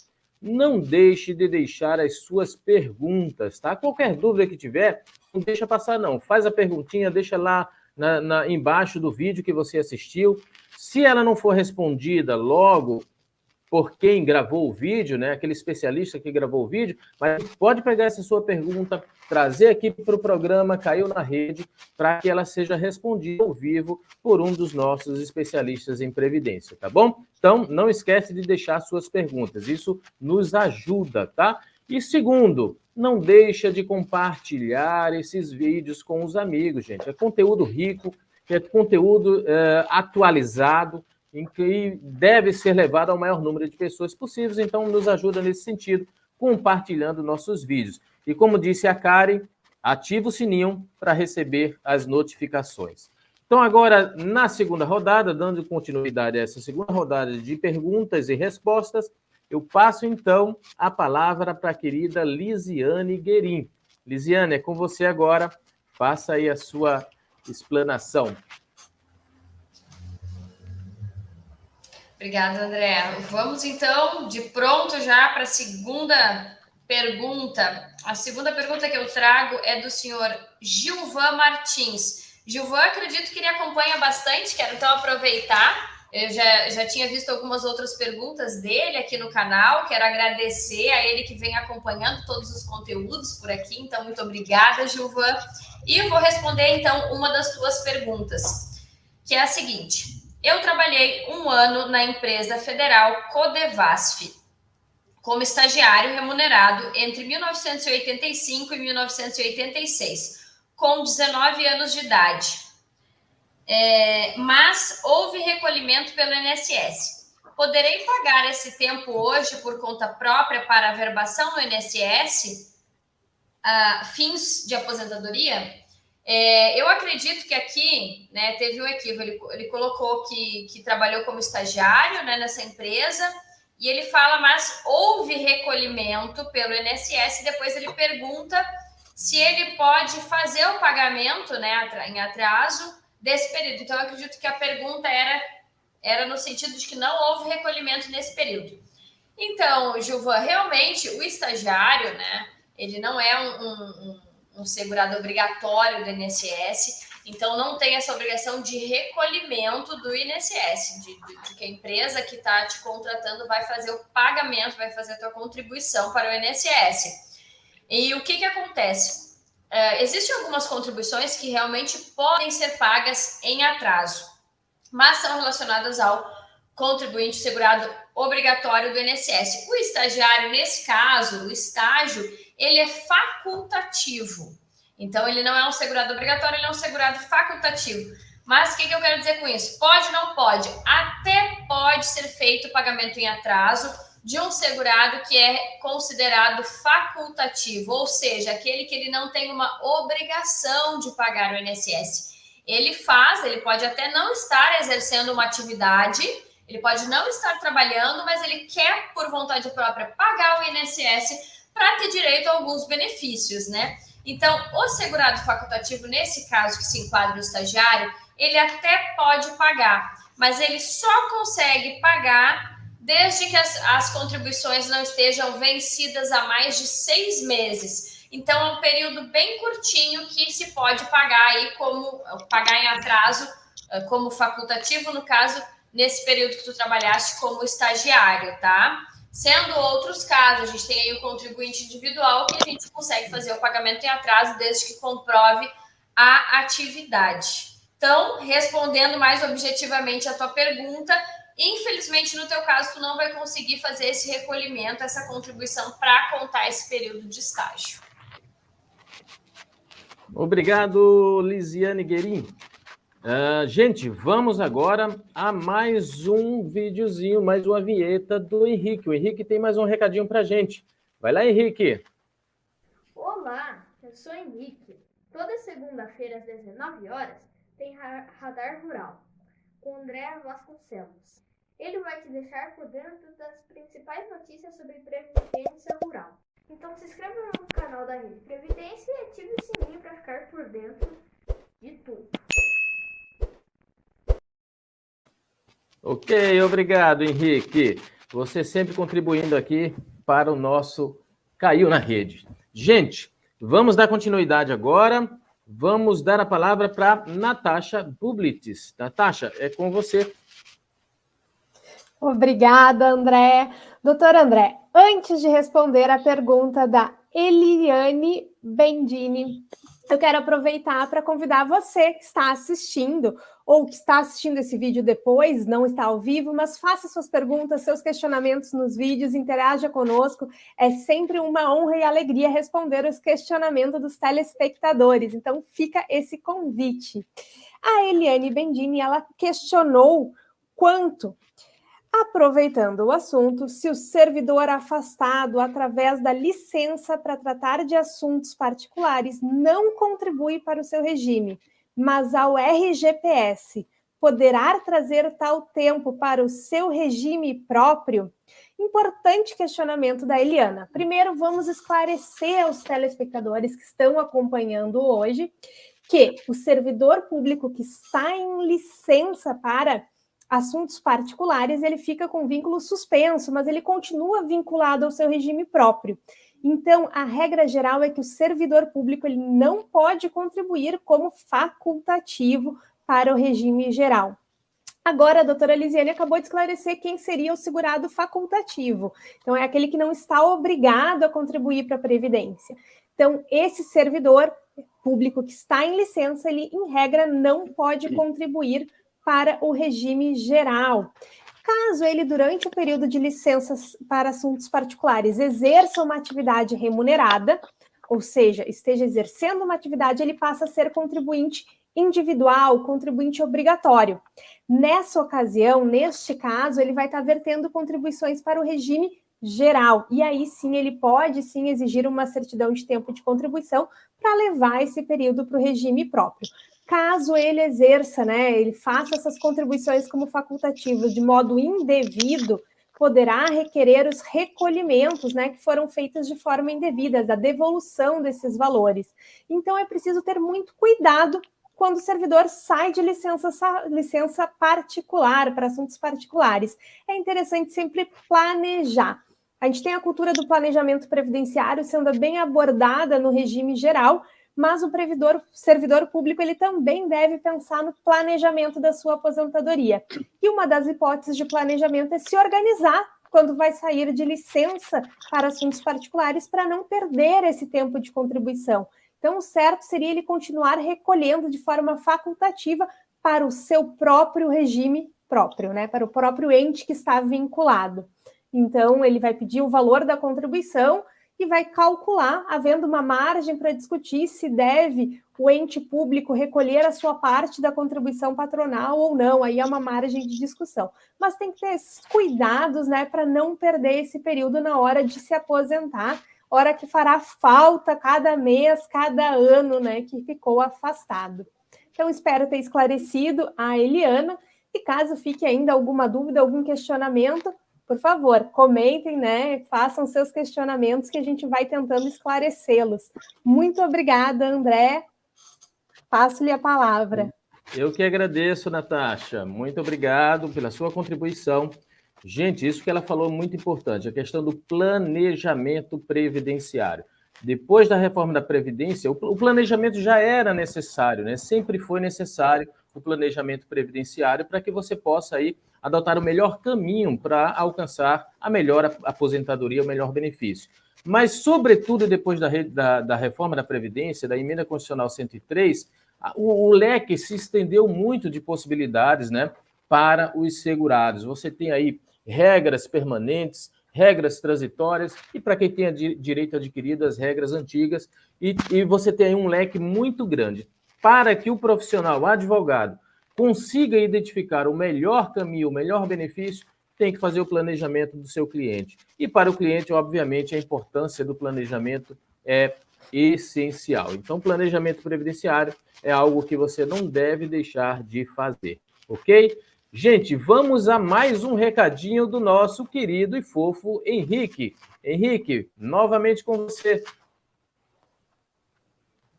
não deixe de deixar as suas perguntas, tá? Qualquer dúvida que tiver, não deixa passar não. Faz a perguntinha, deixa lá embaixo do vídeo que você assistiu. Se ela não for respondida logo por quem gravou o vídeo, né, aquele especialista que gravou o vídeo, mas pode pegar essa sua pergunta, trazer aqui para o programa Caiu na Rede, para que ela seja respondida ao vivo por um dos nossos especialistas em Previdência, tá bom? Então, não esquece de deixar suas perguntas, isso nos ajuda, tá? E segundo, não deixa de compartilhar esses vídeos com os amigos, gente. É conteúdo rico, é conteúdo atualizado, em que deve ser levado ao maior número de pessoas possíveis, então nos ajuda nesse sentido, compartilhando nossos vídeos. E como disse a Karen, ativa o sininho para receber as notificações. Então agora, na segunda rodada, dando continuidade a essa segunda rodada de perguntas e respostas, eu passo então a palavra para a querida Lisiane Guerin. Lisiane, é com você agora, faça aí a sua explanação. Obrigada, André. Vamos, então, de pronto já para a segunda pergunta. A segunda pergunta que eu trago é do senhor Gilvan Martins. Gilvan, acredito que ele acompanha bastante, quero então aproveitar. Eu já tinha visto algumas outras perguntas dele aqui no canal, quero agradecer a ele que vem acompanhando todos os conteúdos por aqui, então muito obrigada, Gilvan. E eu vou responder, então, uma das tuas perguntas, que é a seguinte: eu trabalhei 1 ano na empresa federal Codevasf, como estagiário remunerado entre 1985 e 1986, com 19 anos de idade. Mas houve recolhimento pelo INSS. Poderei pagar esse tempo hoje por conta própria para averbação no INSS, fins de aposentadoria? Eu acredito que aqui, né, teve um equívoco. Ele colocou que trabalhou como estagiário, né, nessa empresa, e ele fala, mas houve recolhimento pelo INSS, e depois ele pergunta se ele pode fazer o pagamento, né, em atraso desse período. Então, eu acredito que a pergunta era no sentido de que não houve recolhimento nesse período. Então, Gilvan, realmente, o estagiário, né, ele não é um segurado obrigatório do INSS, então não tem essa obrigação de recolhimento do INSS, de que a empresa que está te contratando vai fazer o pagamento, vai fazer a tua contribuição para o INSS. E o que acontece? Existem algumas contribuições que realmente podem ser pagas em atraso, mas são relacionadas ao contribuinte segurado obrigatório do INSS. O estagiário, nesse caso, o estágio, ele é facultativo. Então, ele não é um segurado obrigatório, ele é um segurado facultativo. Mas o que eu quero dizer com isso? Pode ou não pode? Até pode ser feito o pagamento em atraso de um segurado que é considerado facultativo, ou seja, aquele que ele não tem uma obrigação de pagar o INSS. Ele pode até não estar exercendo uma atividade, ele pode não estar trabalhando, mas ele quer, por vontade própria, pagar o INSS para ter direito a alguns benefícios, né? Então, o segurado facultativo, nesse caso que se enquadra o estagiário, ele até pode pagar, mas ele só consegue pagar desde que as contribuições não estejam vencidas há mais de 6 meses. Então, é um período bem curtinho que se pode pagar aí pagar em atraso, como facultativo, no caso, nesse período que tu trabalhaste como estagiário, tá? Sendo outros casos, a gente tem aí o contribuinte individual, que a gente consegue fazer o pagamento em atraso desde que comprove a atividade. Então, respondendo mais objetivamente a tua pergunta, infelizmente, no teu caso, tu não vai conseguir fazer esse recolhimento, essa contribuição para contar esse período de estágio. Obrigado, Lisiane Guerin. Gente, vamos agora a mais um videozinho, mais uma vinheta do Henrique. O Henrique tem mais um recadinho para a gente. Vai lá, Henrique. Olá, eu sou Henrique. Toda segunda-feira, às 19 horas, tem Radar Rural, com André Vasconcelos. Ele vai te deixar por dentro das principais notícias sobre previdência rural. Então se inscreva no canal da Rede Previdência e ative o sininho para ficar por dentro de tudo. Ok, obrigado, Henrique. Você sempre contribuindo aqui para o nosso Caiu na Rede. Gente, vamos dar continuidade agora. Vamos dar a palavra para Natasha Bublitis. Natasha, é com você. Obrigada, André. Doutor André, antes de responder a pergunta da Eliane Bendini. Eu quero aproveitar para convidar você que está assistindo ou que está assistindo esse vídeo depois, não está ao vivo, mas faça suas perguntas, seus questionamentos nos vídeos, interaja conosco. É sempre uma honra e alegria responder os questionamentos dos telespectadores. Então, fica esse convite. A Eliane Bendini, ela questionou quanto, aproveitando o assunto, se o servidor afastado através da licença para tratar de assuntos particulares não contribui para o seu regime, mas ao RGPS poderá trazer tal tempo para o seu regime próprio? Importante questionamento da Eliana. Primeiro, vamos esclarecer aos telespectadores que estão acompanhando hoje que o servidor público que está em licença para assuntos particulares, ele fica com vínculo suspenso, mas ele continua vinculado ao seu regime próprio. Então, a regra geral é que o servidor público ele não pode contribuir como facultativo para o regime geral. Agora, a doutora Lisiane acabou de esclarecer quem seria o segurado facultativo. Então, é aquele que não está obrigado a contribuir para a Previdência. Então, esse servidor público que está em licença, ele, em regra, não pode contribuir para o regime geral. Caso ele, durante o período de licenças para assuntos particulares, exerça uma atividade remunerada, ou seja, esteja exercendo uma atividade, ele passa a ser contribuinte individual, contribuinte obrigatório. Nessa ocasião, neste caso, ele vai estar vertendo contribuições para o regime geral. E aí sim, ele pode sim exigir uma certidão de tempo de contribuição para levar esse período para o regime próprio. Caso ele exerça, ele faça essas contribuições como facultativo de modo indevido, poderá requerer os recolhimentos, que foram feitos de forma indevida, a devolução desses valores. Então, é preciso ter muito cuidado quando o servidor sai de licença particular, para assuntos particulares. É interessante sempre planejar. A gente tem a cultura do planejamento previdenciário sendo bem abordada no regime geral, mas o servidor público ele também deve pensar no planejamento da sua aposentadoria. E uma das hipóteses de planejamento é se organizar quando vai sair de licença para assuntos particulares para não perder esse tempo de contribuição. Então, o certo seria ele continuar recolhendo de forma facultativa para o seu próprio regime próprio, para o próprio ente que está vinculado. Então, ele vai pedir o valor da contribuição e vai calcular, havendo uma margem para discutir se deve o ente público recolher a sua parte da contribuição patronal ou não, aí é uma margem de discussão. Mas tem que ter esses cuidados, para não perder esse período na hora de se aposentar, hora que fará falta cada mês, cada ano, que ficou afastado. Então, espero ter esclarecido a Eliana, e caso fique ainda alguma dúvida, algum questionamento, por favor, comentem, façam seus questionamentos que a gente vai tentando esclarecê-los. Muito obrigada, André. Passo-lhe a palavra. Eu que agradeço, Natasha. Muito obrigado pela sua contribuição. Gente, isso que ela falou é muito importante, a questão do planejamento previdenciário. Depois da reforma da Previdência, o planejamento já era necessário, Sempre foi necessário o planejamento previdenciário para que você possa aí adotar o melhor caminho para alcançar a melhor aposentadoria, o melhor benefício. Mas, sobretudo, depois da reforma da Previdência, da Emenda Constitucional 103, o leque se estendeu muito de possibilidades, para os segurados. Você tem aí regras permanentes, regras transitórias, e para quem tenha direito adquirido, as regras antigas, e você tem aí um leque muito grande. Para que o profissional, o advogado, consiga identificar o melhor caminho, o melhor benefício, tem que fazer o planejamento do seu cliente. E para o cliente, obviamente, a importância do planejamento é essencial. Então, planejamento previdenciário é algo que você não deve deixar de fazer, ok? Gente, vamos a mais um recadinho do nosso querido e fofo Henrique. Henrique, novamente com você.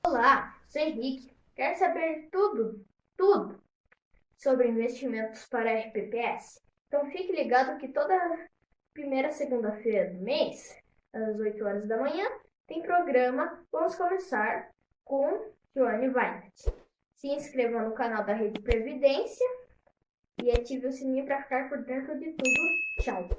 Olá, sou Henrique. Quer saber tudo sobre investimentos para RPPS? Então fique ligado que toda primeira segunda-feira do mês, às 8 horas da manhã, tem programa. Vamos começar com Joane Weinert. Se inscreva no canal da Rede Previdência e ative o sininho para ficar por dentro de tudo. Tchau!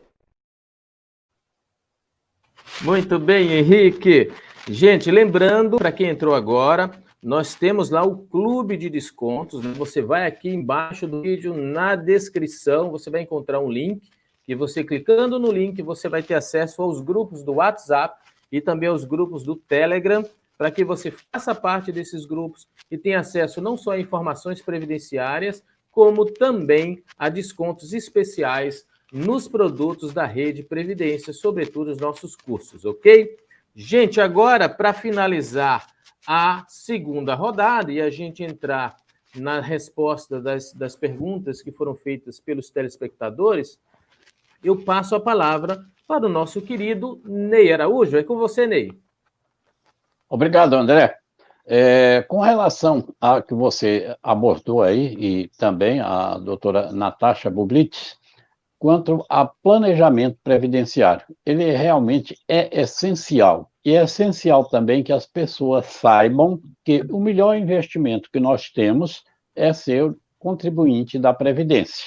Muito bem, Henrique. Gente, lembrando, para quem entrou agora, nós temos lá o Clube de Descontos. Você vai aqui embaixo do vídeo, na descrição, você vai encontrar um link, que você clicando no link, você vai ter acesso aos grupos do WhatsApp e também aos grupos do Telegram, para que você faça parte desses grupos e tenha acesso não só a informações previdenciárias, como também a descontos especiais nos produtos da Rede Previdência, sobretudo os nossos cursos, ok? Gente, agora, para finalizar a segunda rodada e a gente entrar na resposta das perguntas que foram feitas pelos telespectadores, eu passo a palavra para o nosso querido Ney Araújo. É com você, Ney. Obrigado, André. Com relação a que você abordou aí, e também a doutora Natasha Bublitz, quanto a planejamento previdenciário, ele realmente é essencial. E é essencial também que as pessoas saibam que o melhor investimento que nós temos é ser contribuinte da Previdência.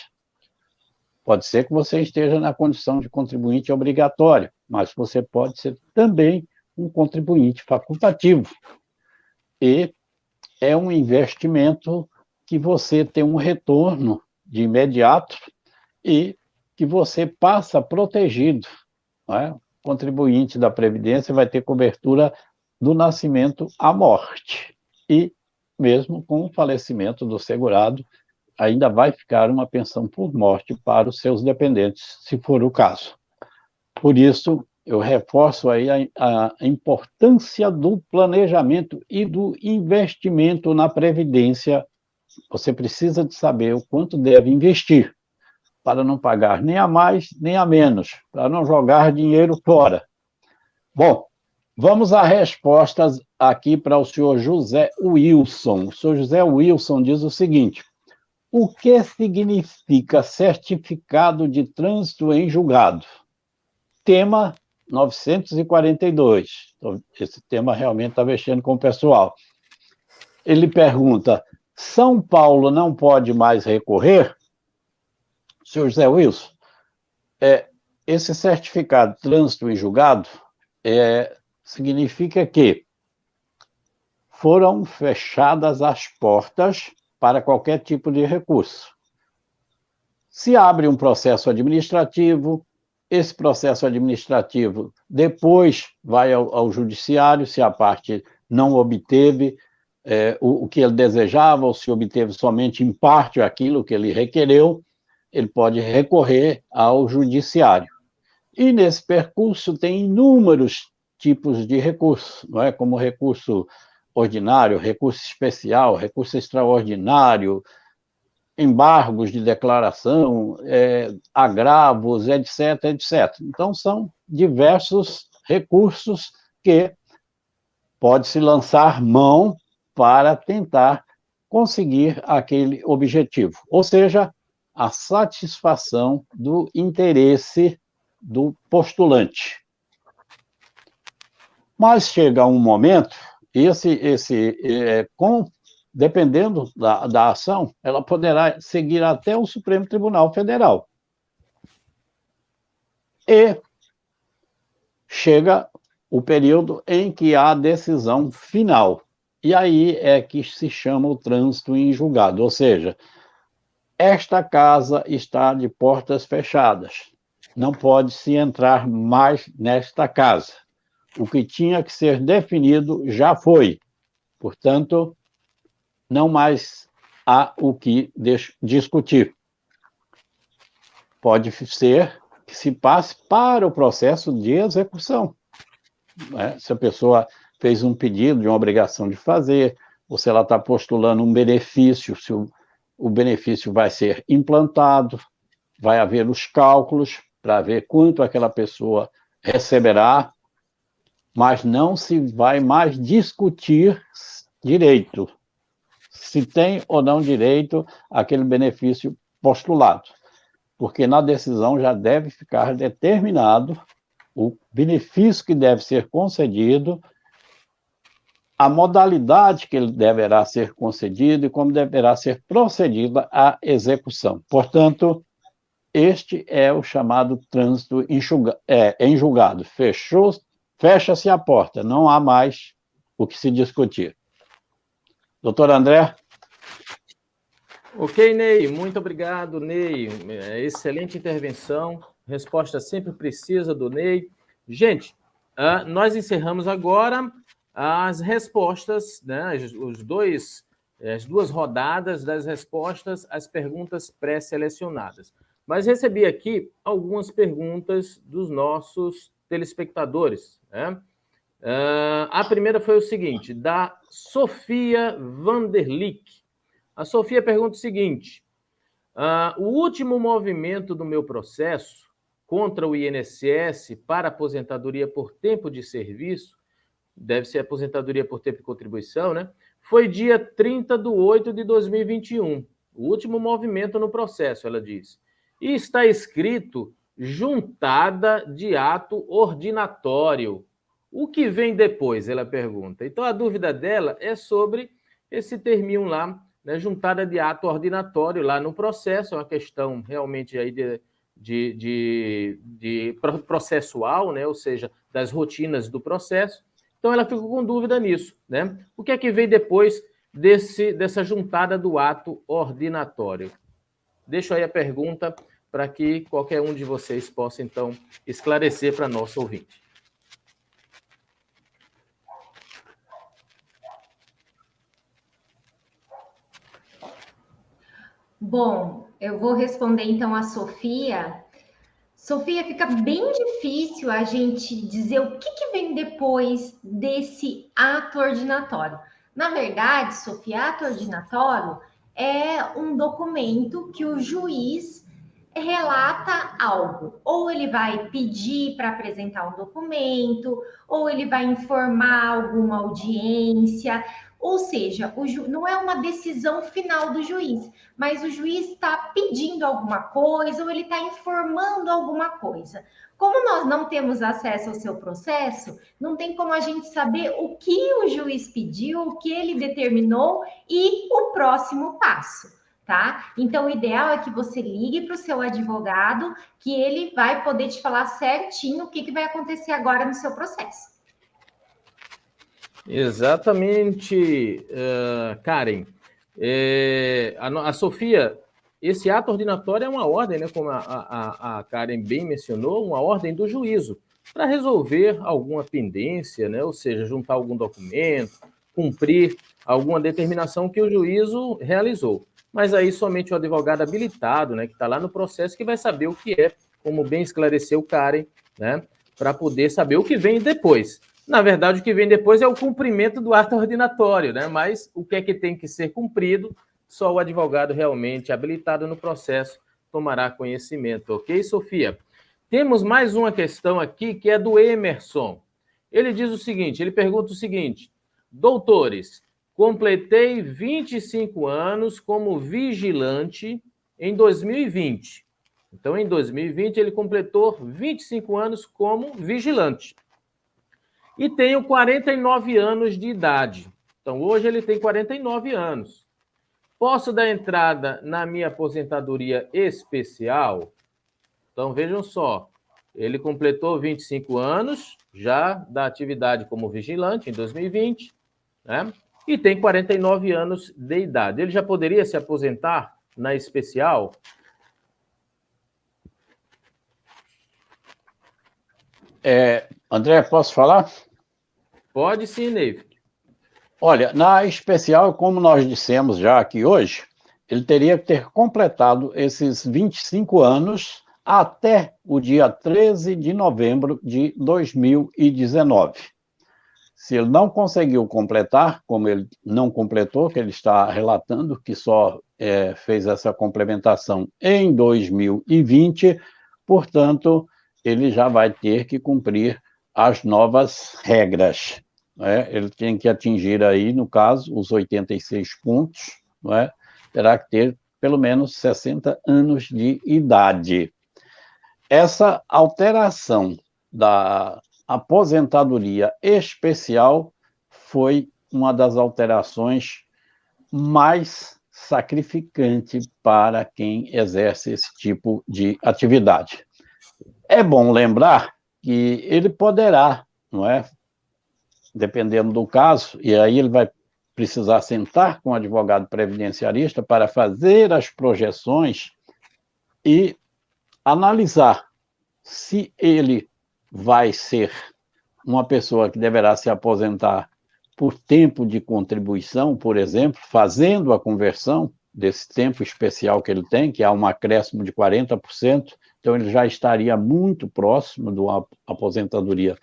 Pode ser que você esteja na condição de contribuinte obrigatório, mas você pode ser também um contribuinte facultativo. E é um investimento que você tem um retorno de imediato e que você passa protegido, não é? O contribuinte da Previdência vai ter cobertura do nascimento à morte. E, mesmo com o falecimento do segurado, ainda vai ficar uma pensão por morte para os seus dependentes, se for o caso. Por isso, eu reforço aí a importância do planejamento e do investimento na Previdência. Você precisa de saber o quanto deve investir, para não pagar nem a mais, nem a menos, para não jogar dinheiro fora. Bom, vamos às respostas aqui para o senhor José Wilson. O senhor José Wilson diz o seguinte: o que significa certificado de trânsito em julgado? Tema 942. Esse tema realmente está mexendo com o pessoal. Ele pergunta: São Paulo não pode mais recorrer? Senhor José Wilson, esse certificado de trânsito em julgado significa que foram fechadas as portas para qualquer tipo de recurso. Se abre um processo administrativo, esse processo administrativo depois vai ao judiciário, se a parte não obteve o que ele desejava, ou se obteve somente em parte aquilo que ele requereu, ele pode recorrer ao judiciário. E nesse percurso tem inúmeros tipos de recurso, não é? Como recurso ordinário, recurso especial, recurso extraordinário, embargos de declaração, agravos, etc., etc. Então, são diversos recursos que pode-se lançar mão para tentar conseguir aquele objetivo. Ou seja, a satisfação do interesse do postulante. Mas chega um momento, dependendo da ação, ela poderá seguir até o Supremo Tribunal Federal. E chega o período em que há a decisão final. E aí é que se chama o trânsito em julgado, ou seja, esta casa está de portas fechadas. Não pode-se entrar mais nesta casa. O que tinha que ser definido já foi. Portanto, não mais há o que discutir. Pode ser que se passe para o processo de execução. Se a pessoa fez um pedido de uma obrigação de fazer, ou se ela está postulando um benefício, se o benefício vai ser implantado, vai haver os cálculos para ver quanto aquela pessoa receberá, mas não se vai mais discutir direito, se tem ou não direito àquele benefício postulado, porque na decisão já deve ficar determinado o benefício que deve ser concedido, a modalidade que ele deverá ser concedido e como deverá ser procedida a execução. Portanto, este é o chamado trânsito em julgado. Fechou fecha-se a porta, não há mais o que se discutir. Doutor André? Ok, Ney, muito obrigado, Ney. Excelente intervenção, resposta sempre precisa do Ney. Gente, nós encerramos agora as respostas, né, as duas rodadas das respostas às perguntas pré-selecionadas. Mas recebi aqui algumas perguntas dos nossos telespectadores, né? A primeira foi o seguinte, da Sofia Vanderlick. A Sofia pergunta o seguinte, o último movimento do meu processo contra o INSS para aposentadoria por tempo de serviço, deve ser aposentadoria por tempo de contribuição, né? Foi dia 30/8/2021, o último movimento no processo, ela diz. E está escrito juntada de ato ordinatório. O que vem depois, ela pergunta. Então, a dúvida dela é sobre esse terminho lá, né, juntada de ato ordinatório lá no processo, é uma questão realmente aí de processual, né, ou seja, das rotinas do processo. Então, ela ficou com dúvida nisso, né? O que é que vem depois dessa juntada do ato ordinatório? Deixo aí a pergunta para que qualquer um de vocês possa, então, esclarecer para nosso ouvinte. Bom, eu vou responder, então, a Sofia. Sofia, fica bem difícil a gente dizer o que vem depois desse ato ordinatório. Na verdade, Sofia, ato ordinatório é um documento que o juiz relata algo. Ou ele vai pedir para apresentar um documento, ou ele vai informar alguma audiência. Ou seja, não é uma decisão final do juiz, mas o juiz está pedindo alguma coisa ou ele está informando alguma coisa. Como nós não temos acesso ao seu processo, não tem como a gente saber o que o juiz pediu, o que ele determinou e o próximo passo, tá? Então, o ideal é que você ligue para o seu advogado, que ele vai poder te falar certinho o que vai acontecer agora no seu processo. Exatamente, Karen. A Sofia, esse ato ordinatório é uma ordem, né, como a Karen bem mencionou, uma ordem do juízo para resolver alguma pendência, né, ou seja, juntar algum documento, cumprir alguma determinação que o juízo realizou. Mas aí somente o advogado habilitado, né, que está lá no processo, que vai saber o que é, como bem esclareceu Karen, né, para poder saber o que vem depois. Na verdade, o que vem depois é o cumprimento do ato ordinatório, né? Mas o que é que tem que ser cumprido, só o advogado realmente habilitado no processo tomará conhecimento. Ok, Sofia? Temos mais uma questão aqui, que é do Emerson. Ele diz o seguinte, ele pergunta o seguinte, doutores, completei 25 anos como vigilante em 2020. Então, em 2020, ele completou 25 anos como vigilante. E tenho 49 anos de idade. Então, hoje ele tem 49 anos. Posso dar entrada na minha aposentadoria especial? Então, vejam só. Ele completou 25 anos, já da atividade como vigilante, em 2020, né? E tem 49 anos de idade. Ele já poderia se aposentar na especial? André, posso falar? Pode sim, Ney. Olha, na especial, como nós dissemos já aqui hoje, ele teria que ter completado esses 25 anos até o dia 13 de novembro de 2019. Se ele não conseguiu completar, como ele não completou, que ele está relatando que só fez essa complementação em 2020, portanto, ele já vai ter que cumprir as novas regras. Ele tem que atingir aí, no caso, os 86 pontos, terá que ter pelo menos 60 anos de idade. Essa alteração da aposentadoria especial foi uma das alterações mais sacrificantes para quem exerce esse tipo de atividade. É bom lembrar que ele poderá não é? Dependendo do caso, e aí ele vai precisar sentar com o advogado previdenciarista para fazer as projeções e analisar se ele vai ser uma pessoa que deverá se aposentar por tempo de contribuição, por exemplo, fazendo a conversão desse tempo especial que ele tem, que há um acréscimo de 40%, então ele já estaria muito próximo de uma aposentadoria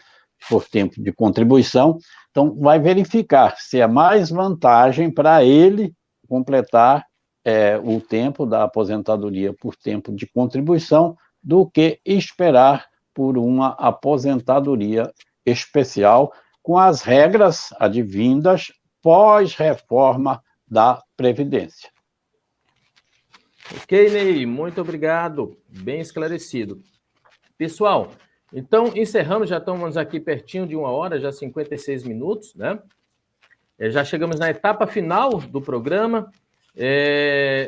por tempo de contribuição. Então, vai verificar se é mais vantagem para ele completar o tempo da aposentadoria por tempo de contribuição do que esperar por uma aposentadoria especial com as regras advindas pós-reforma da Previdência. Ok, Ney, muito obrigado, bem esclarecido. Pessoal, então encerramos, já estamos aqui pertinho de 1 hora, já 56 minutos, né? Já chegamos na etapa final do programa.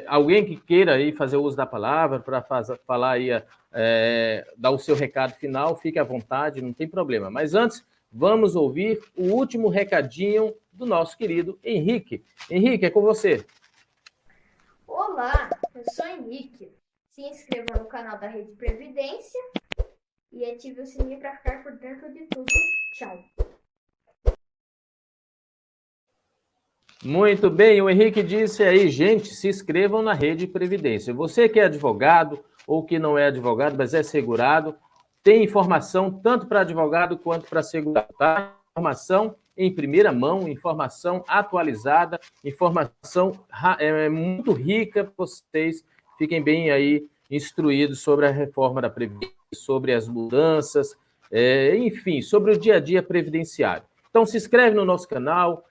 Alguém que queira aí fazer uso da palavra para falar aí, dar o seu recado final, fique à vontade, não tem problema. Mas antes, vamos ouvir o último recadinho do nosso querido Henrique. Henrique, é com você. Olá, eu sou Henrique. Se inscreva no canal da Rede Previdência e ative o sininho para ficar por dentro de tudo. Tchau. Muito bem, o Henrique disse aí, gente, se inscrevam na Rede Previdência. Você que é advogado ou que não é advogado, mas é segurado, tem informação tanto para advogado quanto para segurado, tá? Informação em primeira mão, informação atualizada, informação muito rica para vocês fiquem bem aí instruídos sobre a reforma da Previdência, sobre as mudanças, enfim, sobre o dia a dia previdenciário. Então, se inscreve no nosso canal,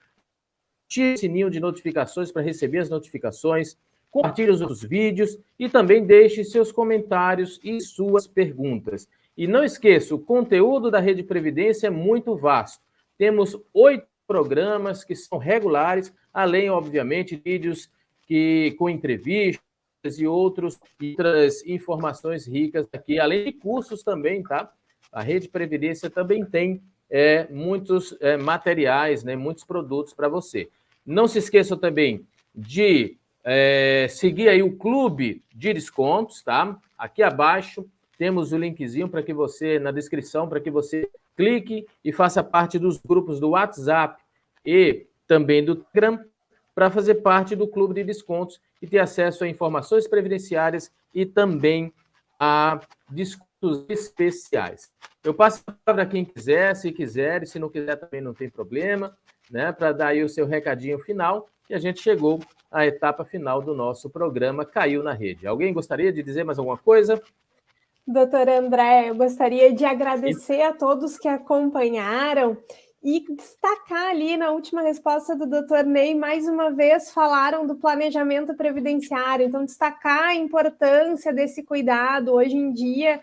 ative o sininho de notificações para receber as notificações, compartilhe os outros vídeos e também deixe seus comentários e suas perguntas. E não esqueça, o conteúdo da Rede Previdência é muito vasto. Temos 8 programas que são regulares, além, obviamente, de vídeos com entrevistas e outras informações ricas aqui, além de cursos também, tá? A Rede Previdência também tem muitos materiais, né, muitos produtos para você. Não se esqueçam também de seguir aí o Clube de Descontos, tá? Aqui abaixo temos o linkzinho para que você, na descrição, para que você clique e faça parte dos grupos do WhatsApp e também do Telegram para fazer parte do Clube de Descontos e ter acesso a informações previdenciárias e também a descontos especiais. Eu passo a palavra a quem quiser, se quiser, e se não quiser também não tem problema, né? Para dar aí o seu recadinho final, e a gente chegou à etapa final do nosso programa Caiu na Rede. Alguém gostaria de dizer mais alguma coisa? Doutor André, eu gostaria de agradecer a todos que acompanharam e destacar ali na última resposta do doutor Ney, mais uma vez falaram do planejamento previdenciário, então destacar a importância desse cuidado. Hoje em dia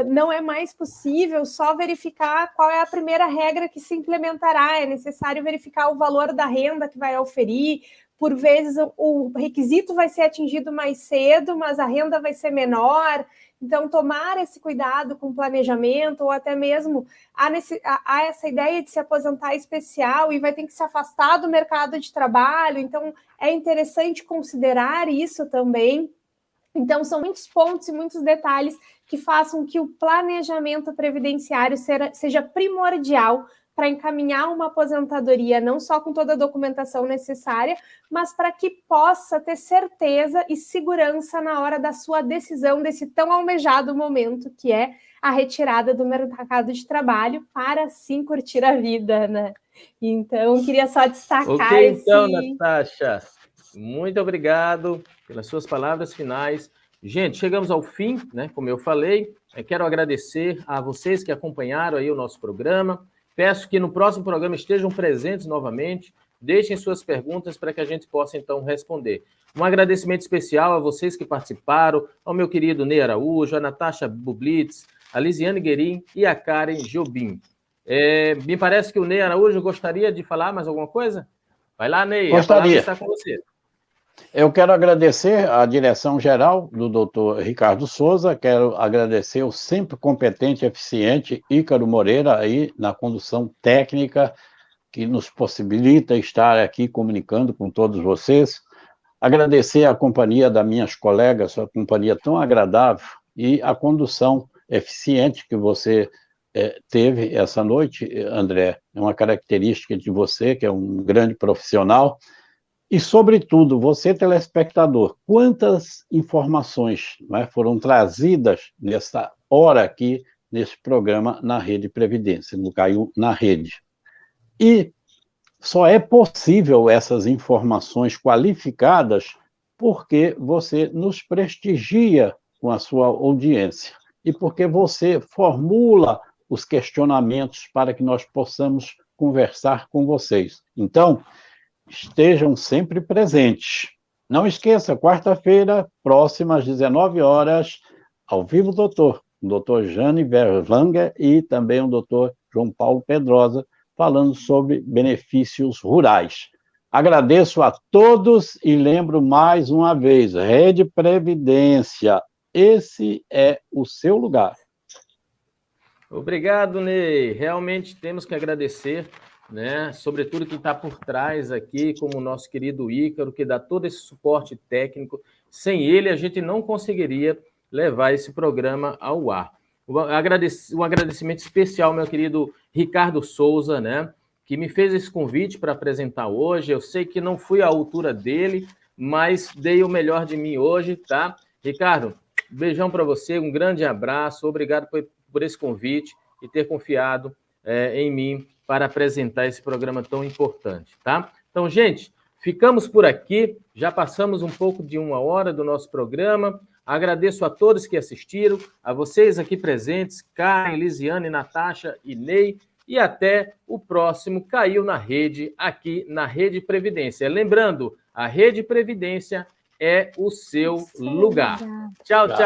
não é mais possível só verificar qual é a primeira regra que se implementará, é necessário verificar o valor da renda que vai oferir. Por vezes o requisito vai ser atingido mais cedo, mas a renda vai ser menor. Então, tomar esse cuidado com o planejamento, ou até mesmo há essa ideia de se aposentar especial e vai ter que se afastar do mercado de trabalho. Então, é interessante considerar isso também. Então, são muitos pontos e muitos detalhes que façam que o planejamento previdenciário seja primordial para encaminhar uma aposentadoria, não só com toda a documentação necessária, mas para que possa ter certeza e segurança na hora da sua decisão desse tão almejado momento, que é a retirada do mercado de trabalho, para assim curtir a vida, né? Então, queria só destacar então, Natasha, muito obrigado pelas suas palavras finais. Gente, chegamos ao fim, né? Como eu falei, quero agradecer a vocês que acompanharam aí o nosso programa. Peço que no próximo programa estejam presentes novamente, deixem suas perguntas para que a gente possa, então, responder. Um agradecimento especial a vocês que participaram, ao meu querido Ney Araújo, a Natasha Bublitz, a Lisiane Guerin e a Karen Jobim. Me parece que o Ney Araújo gostaria de falar mais alguma coisa? Vai lá, Ney, gostaria. A palavra está com você. Eu quero agradecer a direção geral do doutor Ricardo Souza, quero agradecer o sempre competente e eficiente Ícaro Moreira aí na condução técnica, que nos possibilita estar aqui comunicando com todos vocês. Agradecer a companhia das minhas colegas, sua companhia tão agradável, e a condução eficiente que você teve essa noite, André. É uma característica de você, que é um grande profissional. E, sobretudo, você, telespectador, quantas informações, né, foram trazidas nessa hora aqui, nesse programa na Rede Previdência, no Caiu na Rede. E só é possível essas informações qualificadas porque você nos prestigia com a sua audiência e porque você formula os questionamentos para que nós possamos conversar com vocês. Então, estejam sempre presentes. Não esqueça, quarta-feira, próxima às 19 horas, ao vivo, o doutor Jane Verlanger e também o doutor João Paulo Pedrosa, falando sobre benefícios rurais. Agradeço a todos e lembro mais uma vez, Rede Previdência, esse é o seu lugar. Obrigado, Ney. Realmente temos que agradecer, né? Sobretudo quem está por trás aqui, como o nosso querido Ícaro, que dá todo esse suporte técnico. Sem ele, a gente não conseguiria levar esse programa ao ar. Um agradecimento especial ao meu querido Ricardo Souza, né? Que me fez esse convite para apresentar hoje. Eu sei que não fui à altura dele, mas dei o melhor de mim hoje, tá? Ricardo, beijão para você, um grande abraço, obrigado por esse convite e ter confiado em mim para apresentar esse programa tão importante, tá? Então, gente, ficamos por aqui, já passamos um pouco de 1 hora do nosso programa. Agradeço a todos que assistiram, a vocês aqui presentes, Karen, Lisiane, Natasha e Ney, e até o próximo Caiu na Rede, aqui na Rede Previdência. Lembrando, a Rede Previdência é o seu lugar. Tchau, tchau.